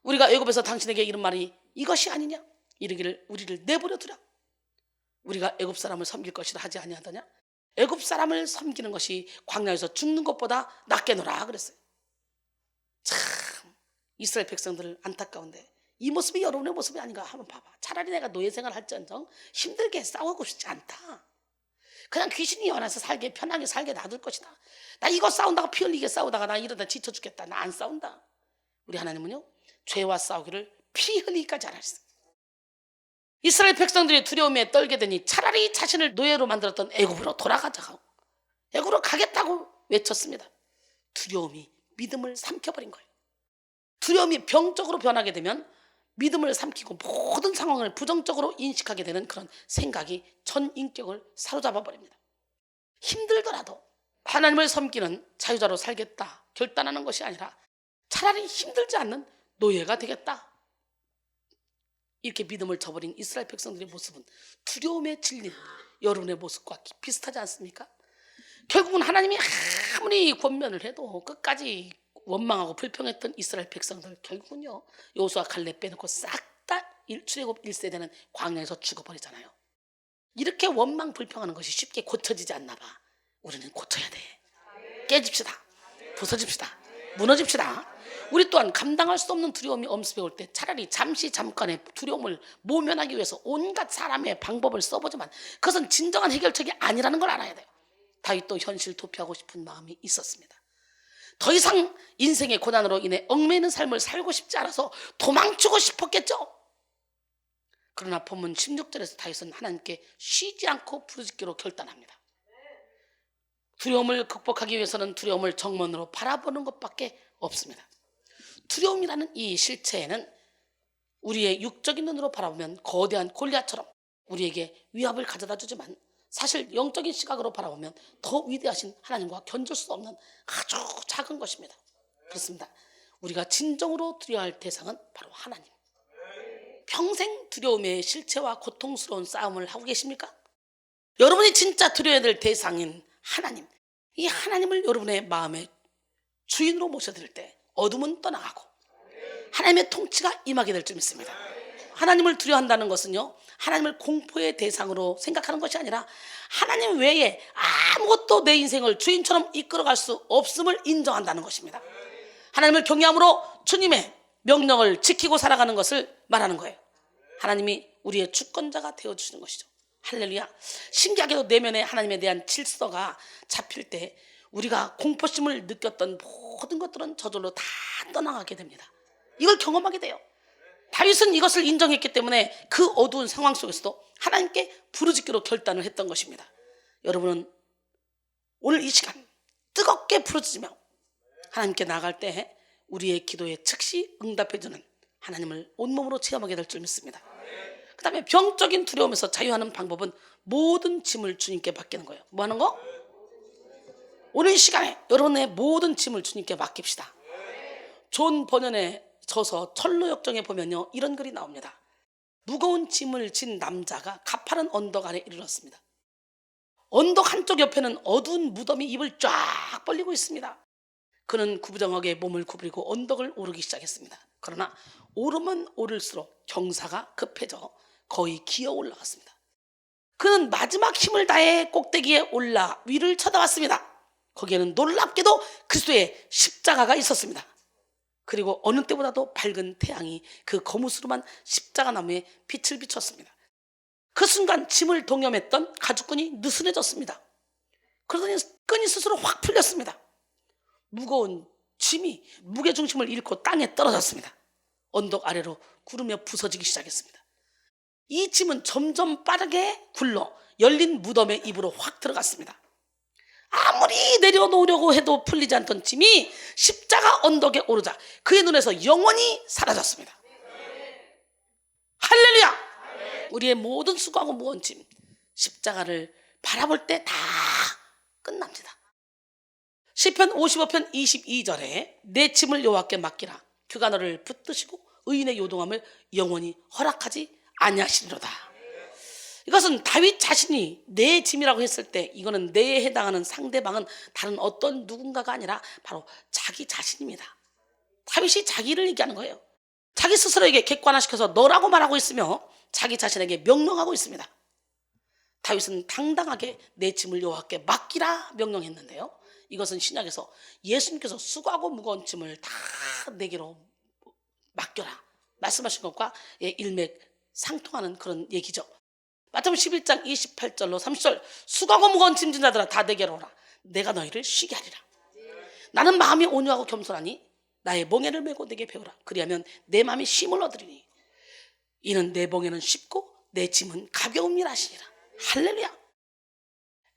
우리가 애굽에서 당신에게 이른 말이 이것이 아니냐? 이르기를 우리를 내버려 두라. 우리가 애굽 사람을 섬길 것이라 하지 아니하더냐? 애굽 사람을 섬기는 것이 광야에서 죽는 것보다 낫게노라 그랬어요. 참 이스라엘 백성들을 안타까운데 이 모습이 여러분의 모습이 아닌가 한번 봐봐. 차라리 내가 노예 생활 할지언정 힘들게 싸우고 싶지 않다. 그냥 귀신이 연해서 살게 편하게 살게 놔둘 것이다. 나 이거 싸운다가 피 흘리게 싸우다가 나 이러다 지쳐 죽겠다. 나 안 싸운다. 우리 하나님은요 죄와 싸우기를 피 흘리기까지 하셨어요. 이스라엘 백성들이 두려움에 떨게 되니 차라리 자신을 노예로 만들었던 애굽으로 돌아가자고 애굽으로 가겠다고 외쳤습니다. 두려움이 믿음을 삼켜버린 거예요. 두려움이 병적으로 변하게 되면 믿음을 삼키고 모든 상황을 부정적으로 인식하게 되는 그런 생각이 전 인격을 사로잡아 버립니다. 힘들더라도 하나님을 섬기는 자유자로 살겠다 결단하는 것이 아니라 차라리 힘들지 않는 노예가 되겠다. 이렇게 믿음을 저버린 이스라엘 백성들의 모습은 두려움에 질린 여러분의 모습과 비슷하지 않습니까? 결국은 하나님이 아무리 권면을 해도 끝까지 원망하고 불평했던 이스라엘 백성들 결국은요 여호수아 칼렙 빼놓고 싹 다 출애굽 1세대는 광야에서 죽어버리잖아요. 이렇게 원망 불평하는 것이 쉽게 고쳐지지 않나 봐. 우리는 고쳐야 돼. 깨집시다. 부서집시다. 무너집시다. 우리 또한 감당할 수 없는 두려움이 엄습해 올 때 차라리 잠깐의 두려움을 모면하기 위해서 온갖 사람의 방법을 써보지만 그것은 진정한 해결책이 아니라는 걸 알아야 돼요. 다윗도 현실 도피하고 싶은 마음이 있었습니다. 더 이상 인생의 고난으로 인해 얽매이는 삶을 살고 싶지 않아서 도망치고 싶었겠죠. 그러나 본문 16절에서 다윗은 하나님께 쉬지 않고 부르짖기로 결단합니다. 두려움을 극복하기 위해서는 두려움을 정면으로 바라보는 것밖에 없습니다. 두려움이라는 이 실체에는 우리의 육적인 눈으로 바라보면 거대한 골리앗처럼 우리에게 위협을 가져다 주지만 사실 영적인 시각으로 바라보면 더 위대하신 하나님과 견줄 수 없는 아주 작은 것입니다. 그렇습니다. 우리가 진정으로 두려워할 대상은 바로 하나님. 평생 두려움의 실체와 고통스러운 싸움을 하고 계십니까? 여러분이 진짜 두려워야 될 대상인 하나님, 이 하나님을 여러분의 마음의 주인으로 모셔드릴 때 어둠은 떠나가고 하나님의 통치가 임하게 될 줄 믿습니다. 하나님을 두려워한다는 것은요 하나님을 공포의 대상으로 생각하는 것이 아니라 하나님 외에 아무것도 내 인생을 주인처럼 이끌어갈 수 없음을 인정한다는 것입니다. 하나님을 경외함으로 주님의 명령을 지키고 살아가는 것을 말하는 거예요. 하나님이 우리의 주권자가 되어주시는 것이죠. 할렐루야. 신기하게도 내면에 하나님에 대한 질서가 잡힐 때 우리가 공포심을 느꼈던 모든 것들은 저절로 다 떠나가게 됩니다. 이걸 경험하게 돼요. 다윗은 이것을 인정했기 때문에 그 어두운 상황 속에서도 하나님께 부르짖기로 결단을 했던 것입니다. 여러분은 오늘 이 시간 뜨겁게 부르짖으며 하나님께 나아갈 때 우리의 기도에 즉시 응답해주는 하나님을 온몸으로 체험하게 될 줄 믿습니다. 그 다음에 병적인 두려움에서 자유하는 방법은 모든 짐을 주님께 맡기는 거예요. 뭐 하는 거? 오늘 이 시간에 여러분의 모든 짐을 주님께 맡깁시다. 존 버년의 저서 철로역정에 보면요, 이런 글이 나옵니다. 무거운 짐을 진 남자가 가파른 언덕 아래 이르렀습니다. 언덕 한쪽 옆에는 어두운 무덤이 입을 쫙 벌리고 있습니다. 그는 구부정하게 몸을 구부리고 언덕을 오르기 시작했습니다. 그러나 오르면 오를수록 경사가 급해져 거의 기어 올라갔습니다. 그는 마지막 힘을 다해 꼭대기에 올라 위를 쳐다봤습니다. 거기에는 놀랍게도 그리스도의 십자가가 있었습니다. 그리고 어느 때보다도 밝은 태양이 그 거무스름한 십자가 나무에 빛을 비췄습니다. 그 순간 짐을 동염했던 가죽끈이 느슨해졌습니다. 그러더니 끈이 스스로 확 풀렸습니다. 무거운 짐이 무게중심을 잃고 땅에 떨어졌습니다. 언덕 아래로 구르며 부서지기 시작했습니다. 이 짐은 점점 빠르게 굴러 열린 무덤의 입으로 확 들어갔습니다. 아무리 내려놓으려고 해도 풀리지 않던 짐이 십자가 언덕에 오르자 그의 눈에서 영원히 사라졌습니다. 할렐루야! 우리의 모든 수고하고 무거운 짐, 십자가를 바라볼 때 다 끝납니다. 시편 55편 22절에 내 짐을 여호와께 맡기라. 그가 너를 붙드시고 의인의 요동함을 영원히 허락하지 아니하시리로다. 이것은 다윗 자신이 내 짐이라고 했을 때 이거는 내에 해당하는 상대방은 다른 어떤 누군가가 아니라 바로 자기 자신입니다. 다윗이 자기를 얘기하는 거예요. 자기 스스로에게 객관화시켜서 너라고 말하고 있으며 자기 자신에게 명령하고 있습니다. 다윗은 당당하게 내 짐을 여호와께 맡기라 명령했는데요. 이것은 신약에서 예수님께서 수고하고 무거운 짐을 다 내게로 맡겨라 말씀하신 것과 일맥상통하는 그런 얘기죠. 마태복음 11장 28절로 30절 수고하고 무거운 짐진 자들아 다 내게로 오라. 내가 너희를 쉬게 하리라. 나는 마음이 온유하고 겸손하니 나의 멍에를 메고 내게 배우라. 그리하면 내 마음이 쉼을 얻으리니 이는 내 멍에는 쉽고 내 짐은 가벼움이라 하시니라. 할렐루야.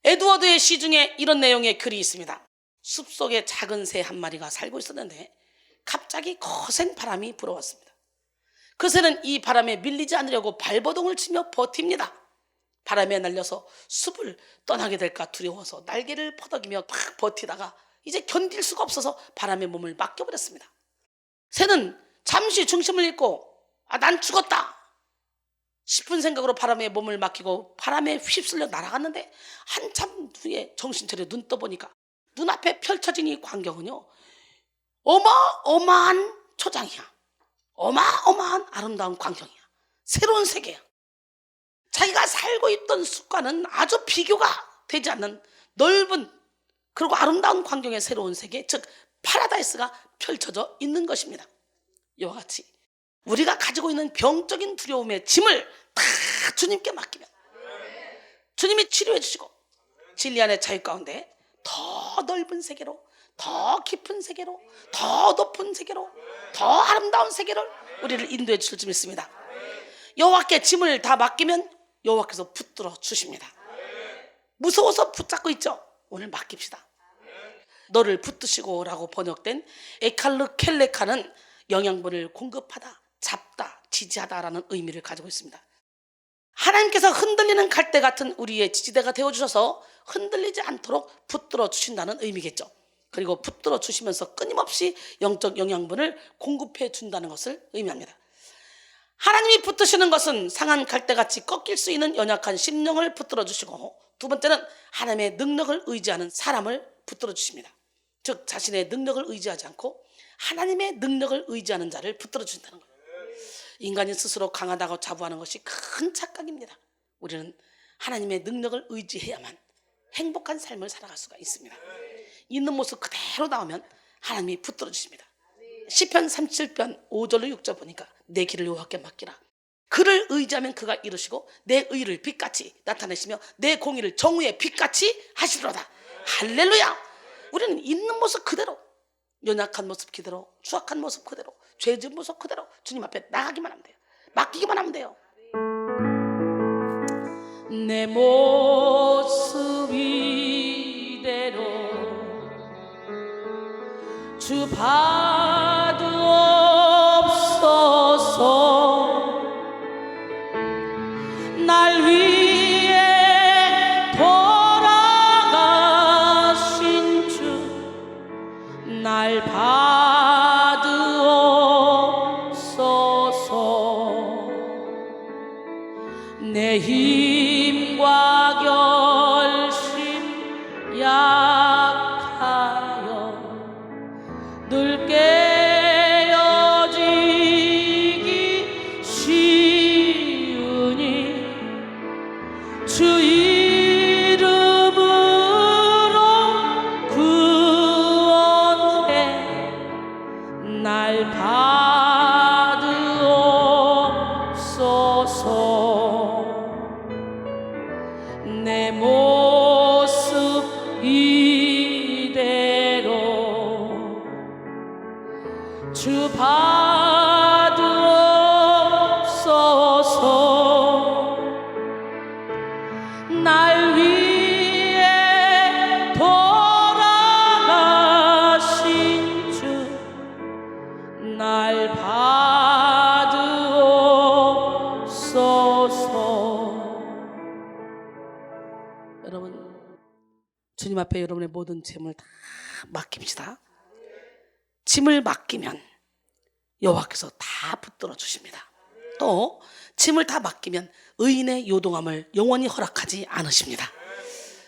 에드워드의 시 중에 이런 내용의 글이 있습니다. 숲속에 작은 새 한 마리가 살고 있었는데 갑자기 거센 바람이 불어왔습니다. 그 새는 이 바람에 밀리지 않으려고 발버둥을 치며 버팁니다. 바람에 날려서 숲을 떠나게 될까 두려워서 날개를 퍼덕이며 팍 버티다가 이제 견딜 수가 없어서 바람에 몸을 맡겨버렸습니다. 새는 잠시 중심을 잃고 난 죽었다 싶은 생각으로 바람에 몸을 맡기고 바람에 휩쓸려 날아갔는데 한참 후에 정신 차려 눈 떠보니까 눈앞에 펼쳐진 이 광경은요 어마어마한 초장이야. 어마어마한 아름다운 광경이야. 새로운 세계야. 자기가 살고 있던 숲과는 아주 비교가 되지 않는 넓은 그리고 아름다운 광경의 새로운 세계, 즉 파라다이스가 펼쳐져 있는 것입니다. 이와 같이 우리가 가지고 있는 병적인 두려움의 짐을 다 주님께 맡기면 주님이 치료해 주시고 진리 안의 자유 가운데 더 넓은 세계로, 더 깊은 세계로, 더 높은 세계로, 더 아름다운 세계를 우리를 인도해 주실 줄 믿습니다. 여호와께 짐을 다 맡기면 여호와께서 붙들어 주십니다. 무서워서 붙잡고 있죠? 오늘 맡깁시다. 너를 붙드시고 라고 번역된 에칼르 켈레카는 영양분을 공급하다, 잡다, 지지하다라는 의미를 가지고 있습니다. 하나님께서 흔들리는 갈대 같은 우리의 지지대가 되어주셔서 흔들리지 않도록 붙들어 주신다는 의미겠죠. 그리고 붙들어 주시면서 끊임없이 영적 영양분을 공급해 준다는 것을 의미합니다. 하나님이 붙드시는 것은 상한 갈대같이 꺾일 수 있는 연약한 심령을 붙들어 주시고, 두 번째는 하나님의 능력을 의지하는 사람을 붙들어 주십니다. 즉 자신의 능력을 의지하지 않고 하나님의 능력을 의지하는 자를 붙들어 주신다는 거예요. 인간이 스스로 강하다고 자부하는 것이 큰 착각입니다. 우리는 하나님의 능력을 의지해야만 행복한 삶을 살아갈 수가 있습니다. 있는 모습 그대로 나오면 하나님이 붙들어 주십니다. 시편 37편 5절로 6절 보니까 내 길을 여호와께 맡기라. 그를 의지하면 그가 이루시고 내 의를 빛같이 나타내시며 내 공의를 정의의 빛같이 하시리로다. 할렐루야. 우리는 있는 모습 그대로, 연약한 모습 그대로, 추악한 모습 그대로, 죄 지은 모습 그대로 주님 앞에 나가기만 하면 돼요. 맡기기만 하면 돼요. 내 모습 이대로 주 봐두옵소서. 날 위해 돌아가신 주 날 봐두옵소서. 내 힘과 결심 약하여 늘 깨어지기 쉬우니 주 이름으로 구원해 날 받으옵소서. 내 모습 이대로 주 받으옵소서. 날 위해 돌아가신 주 날 받으옵소서. 여러분, 주님 앞에 여러분의 모든 짐을 다 맡깁시다. 짐을 맡기면 여호와께서 다 붙들어 주십니다. 또 짐을 다 맡기면 의인의 요동함을 영원히 허락하지 않으십니다.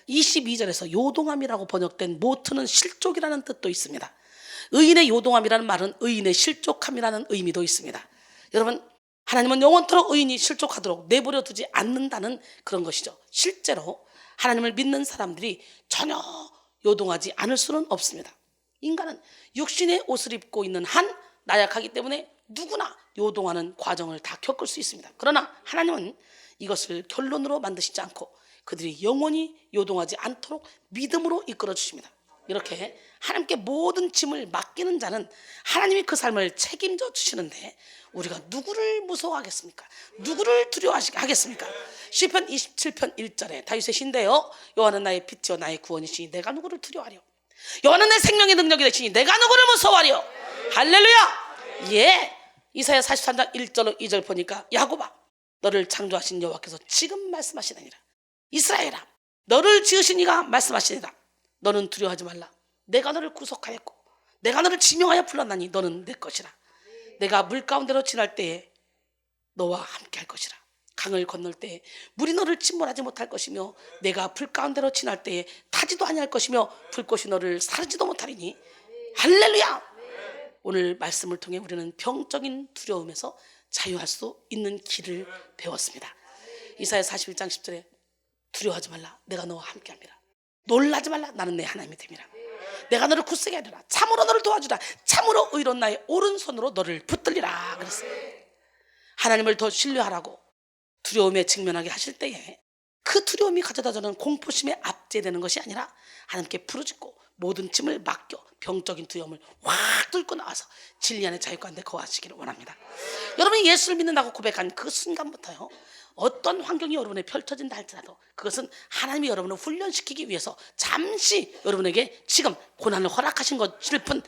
22절에서 요동함이라고 번역된 모트는 실족이라는 뜻도 있습니다. 의인의 요동함이라는 말은 의인의 실족함이라는 의미도 있습니다. 여러분, 하나님은 영원토록 의인이 실족하도록 내버려 두지 않는다는 그런 것이죠. 실제로 하나님을 믿는 사람들이 전혀 요동하지 않을 수는 없습니다. 인간은 육신의 옷을 입고 있는 한 나약하기 때문에 누구나 요동하는 과정을 다 겪을 수 있습니다. 그러나 하나님은 이것을 결론으로 만드시지 않고 그들이 영원히 요동하지 않도록 믿음으로 이끌어 주십니다. 이렇게 하나님께 모든 짐을 맡기는 자는 하나님이 그 삶을 책임져 주시는데 우리가 누구를 무서워하겠습니까? 누구를 두려워하겠습니까? 시편 27편 1절에 다윗의 시인데요, 여호와는 나의 빛이요 나의 구원이시니 내가 누구를 두려워하려? 여호와는 내 생명의 능력이 되시니 내가 누구를 무서워하려? 할렐루야. 예, 이사야 43장 1절로 2절 보니까 야곱아, 너를 창조하신 여호와께서 지금 말씀하시느니라. 이스라엘아, 너를 지으신 이가 말씀하시니라. 너는 두려워하지 말라. 내가 너를 구속하였고 내가 너를 지명하여 불렀나니 너는 내 것이라. 내가 물 가운데로 지날 때에 너와 함께 할 것이라. 강을 건널 때에 물이 너를 침몰하지 못할 것이며 내가 불 가운데로 지날 때에 타지도 아니할 것이며 불꽃이 너를 사르지도 못하리니. 할렐루야. 오늘 말씀을 통해 우리는 병적인 두려움에서 자유할 수 있는 길을 배웠습니다. 이사야 41장 10절에 두려워하지 말라. 내가 너와 함께합니다. 놀라지 말라. 나는 내 하나님이 됨이라. 내가 너를 굳세게 하리라. 참으로 너를 도와주라. 참으로 의로운 나의 오른손으로 너를 붙들리라. 그랬어요. 하나님을 더 신뢰하라고 두려움에 직면하게 하실 때에 그 두려움이 가져다주는 공포심에 압제되는 것이 아니라 하나님께 부르짖고 모든 짐을 맡겨 병적인 두려움을 확 뚫고 나와서 진리 안의 자유 가운데 거하시기를 원합니다. 여러분이 예수를 믿는다고 고백한 그 순간부터요, 어떤 환경이 여러분에 펼쳐진다 할지라도 그것은 하나님이 여러분을 훈련시키기 위해서 잠시 여러분에게 지금 고난을 허락하신 것일 뿐,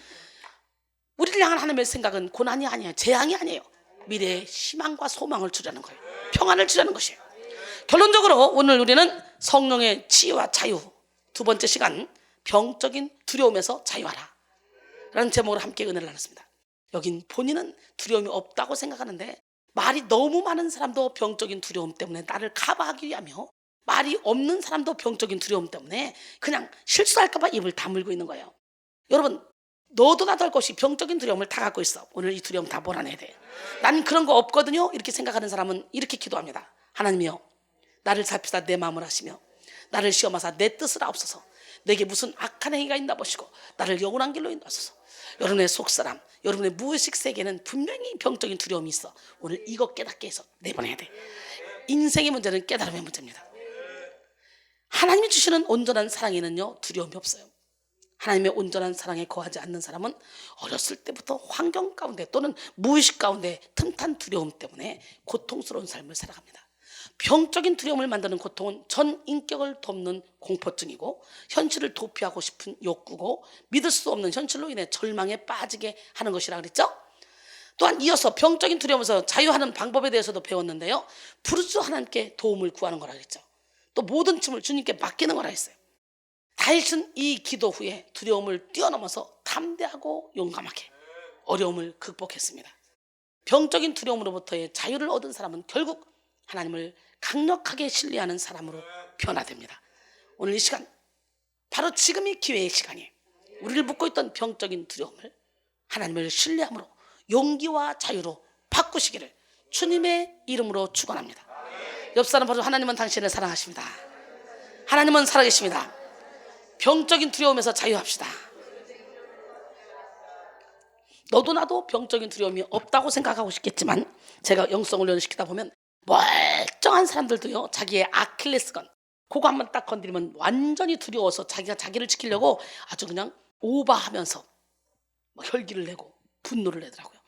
우리를 향한 하나님의 생각은 고난이 아니에요. 재앙이 아니에요. 미래의 희망과 소망을 주려는 거예요. 평안을 주려는 것이에요. 결론적으로 오늘 우리는 성령의 치유와 자유, 두 번째 시간 병적인 두려움에서 자유하라 라는 제목으로 함께 은혜를 나눴습니다. 여긴 본인은 두려움이 없다고 생각하는데 말이 너무 많은 사람도 병적인 두려움 때문에 나를 커버하기 위하며 말이 없는 사람도 병적인 두려움 때문에 그냥 실수할까 봐 입을 다물고 있는 거예요. 여러분, 너도 나도 할 것이 병적인 두려움을 다 갖고 있어. 오늘 이 두려움 다 몰아내야 돼. 난 그런 거 없거든요. 이렇게 생각하는 사람은 이렇게 기도합니다. 하나님이여, 나를 살피사 내 마음을 하시며 나를 시험하사 내 뜻을 하옵소서. 내게 무슨 악한 행위가 있나 보시고 나를 영원한 길로 인도하소서. 여러분의 속사람, 여러분의 무의식 세계는 분명히 병적인 두려움이 있어. 오늘 이거 깨닫게 해서 내보내야 돼. 인생의 문제는 깨달음의 문제입니다. 하나님이 주시는 온전한 사랑에는요 두려움이 없어요. 하나님의 온전한 사랑에 거하지 않는 사람은 어렸을 때부터 환경 가운데 또는 무의식 가운데 틈탄 두려움 때문에 고통스러운 삶을 살아갑니다. 병적인 두려움을 만드는 고통은 전 인격을 돕는 공포증이고 현실을 도피하고 싶은 욕구고 믿을 수 없는 현실로 인해 절망에 빠지게 하는 것이라 그랬죠. 또한 이어서 병적인 두려움에서 자유하는 방법에 대해서도 배웠는데요, 부르짖어 하나님께 도움을 구하는 거라 그랬죠. 또 모든 짐을 주님께 맡기는 거라 했어요. 다윗은 이 기도 후에 두려움을 뛰어넘어서 담대하고 용감하게 어려움을 극복했습니다. 병적인 두려움으로부터의 자유를 얻은 사람은 결국 하나님을 강력하게 신뢰하는 사람으로 변화됩니다. 오늘 이 시간, 바로 지금이 기회의 시간이에요. 우리를 묶고 있던 병적인 두려움을 하나님을 신뢰함으로 용기와 자유로 바꾸시기를 주님의 이름으로 축원합니다. 옆 사람 바로 하나님은 당신을 사랑하십니다. 하나님은 살아계십니다. 병적인 두려움에서 자유합시다. 너도 나도 병적인 두려움이 없다고 생각하고 싶겠지만 제가 영성 훈련을 시키다 보면 멀쩡한 사람들도요 자기의 아킬레스건 그거 한번 딱 건드리면 완전히 두려워서 자기가 자기를 지키려고 아주 그냥 오버하면서 혈기를 내고 분노를 내더라고요.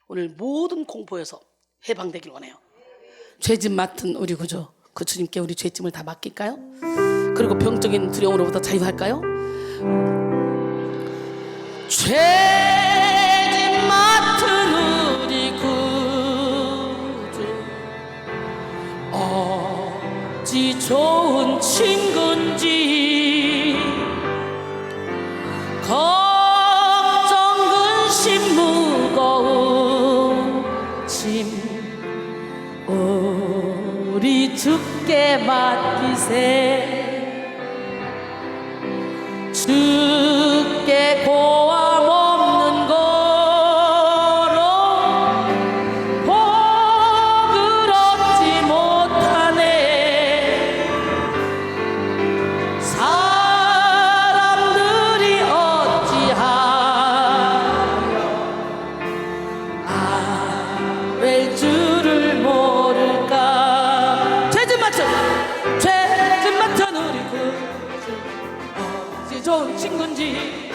오늘 모든 공포에서 해방되길 원해요. 죄짐 맡은 우리 구주 그 주님께 우리 죄짐을 다 맡길까요? 그리고 병적인 두려움으로부터 자유할까요? 죄짐 맡은 우리 구주 어찌 좋은 친구인지 걱정 근심 무거운 짐 우리 주께 맡기세. 주께 고함 없는 거로 복을 얻지 못하네. 사람들이 어찌하여 아랠 줄을 모를까. 죄짐 맡은 우리 구주 어찌 좋은 친구인지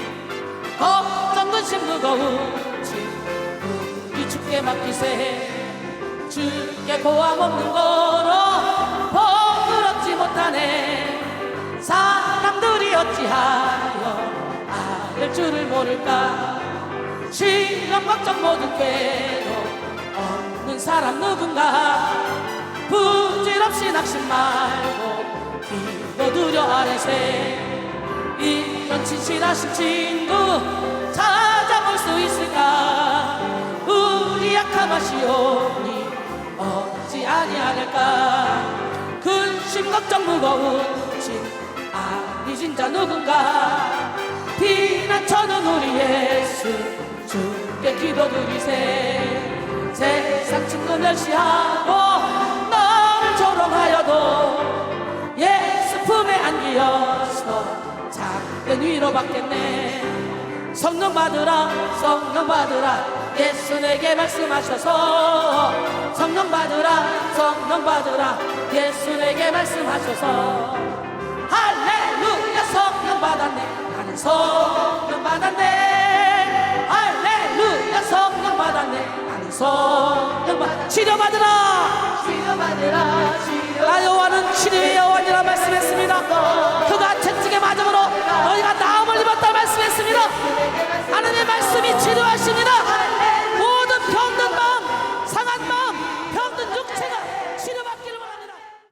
걱정 근심 무거운지 우리 주께 맡기세. 주께 고함 없는 거로 복을 얻지 못하네. 사람들이 어찌하여 아랠 줄을 모를까. 시험 걱정 모두 괴로움 없는 사람 누군가 부질없이 낙심 말고 기도드려 아뢰세. 이런 진실하신 친구 찾아볼 수 있을까. 우리 약함하시오니 어찌 아니하될까. 근심 걱정 무거운 짐 아니신 자 누군가 피난처는 우리 예수 주께 기도드리세. 세상 친구 멸시하고 너를 조롱하여도 예수 품에 안기어서 작은 위로받겠네. 성령 받으라 성령 받으라 예수 내게 말씀하셔서. 성령 받으라 성령 받으라 예수 내게 말씀하셔서. 할렐루야 성령 받았네. 나는 성령 받았네. 할렐루야 성령 받았네. 나는 성령 받았네. 치료받으라 치료받으라 나 여호와는 치료의 여호와니라 말씀했습니다. 그가 채찍의 맞음으로 너희가 나음을 입었다 말씀했습니다. 하나님의 말씀이 치료하시니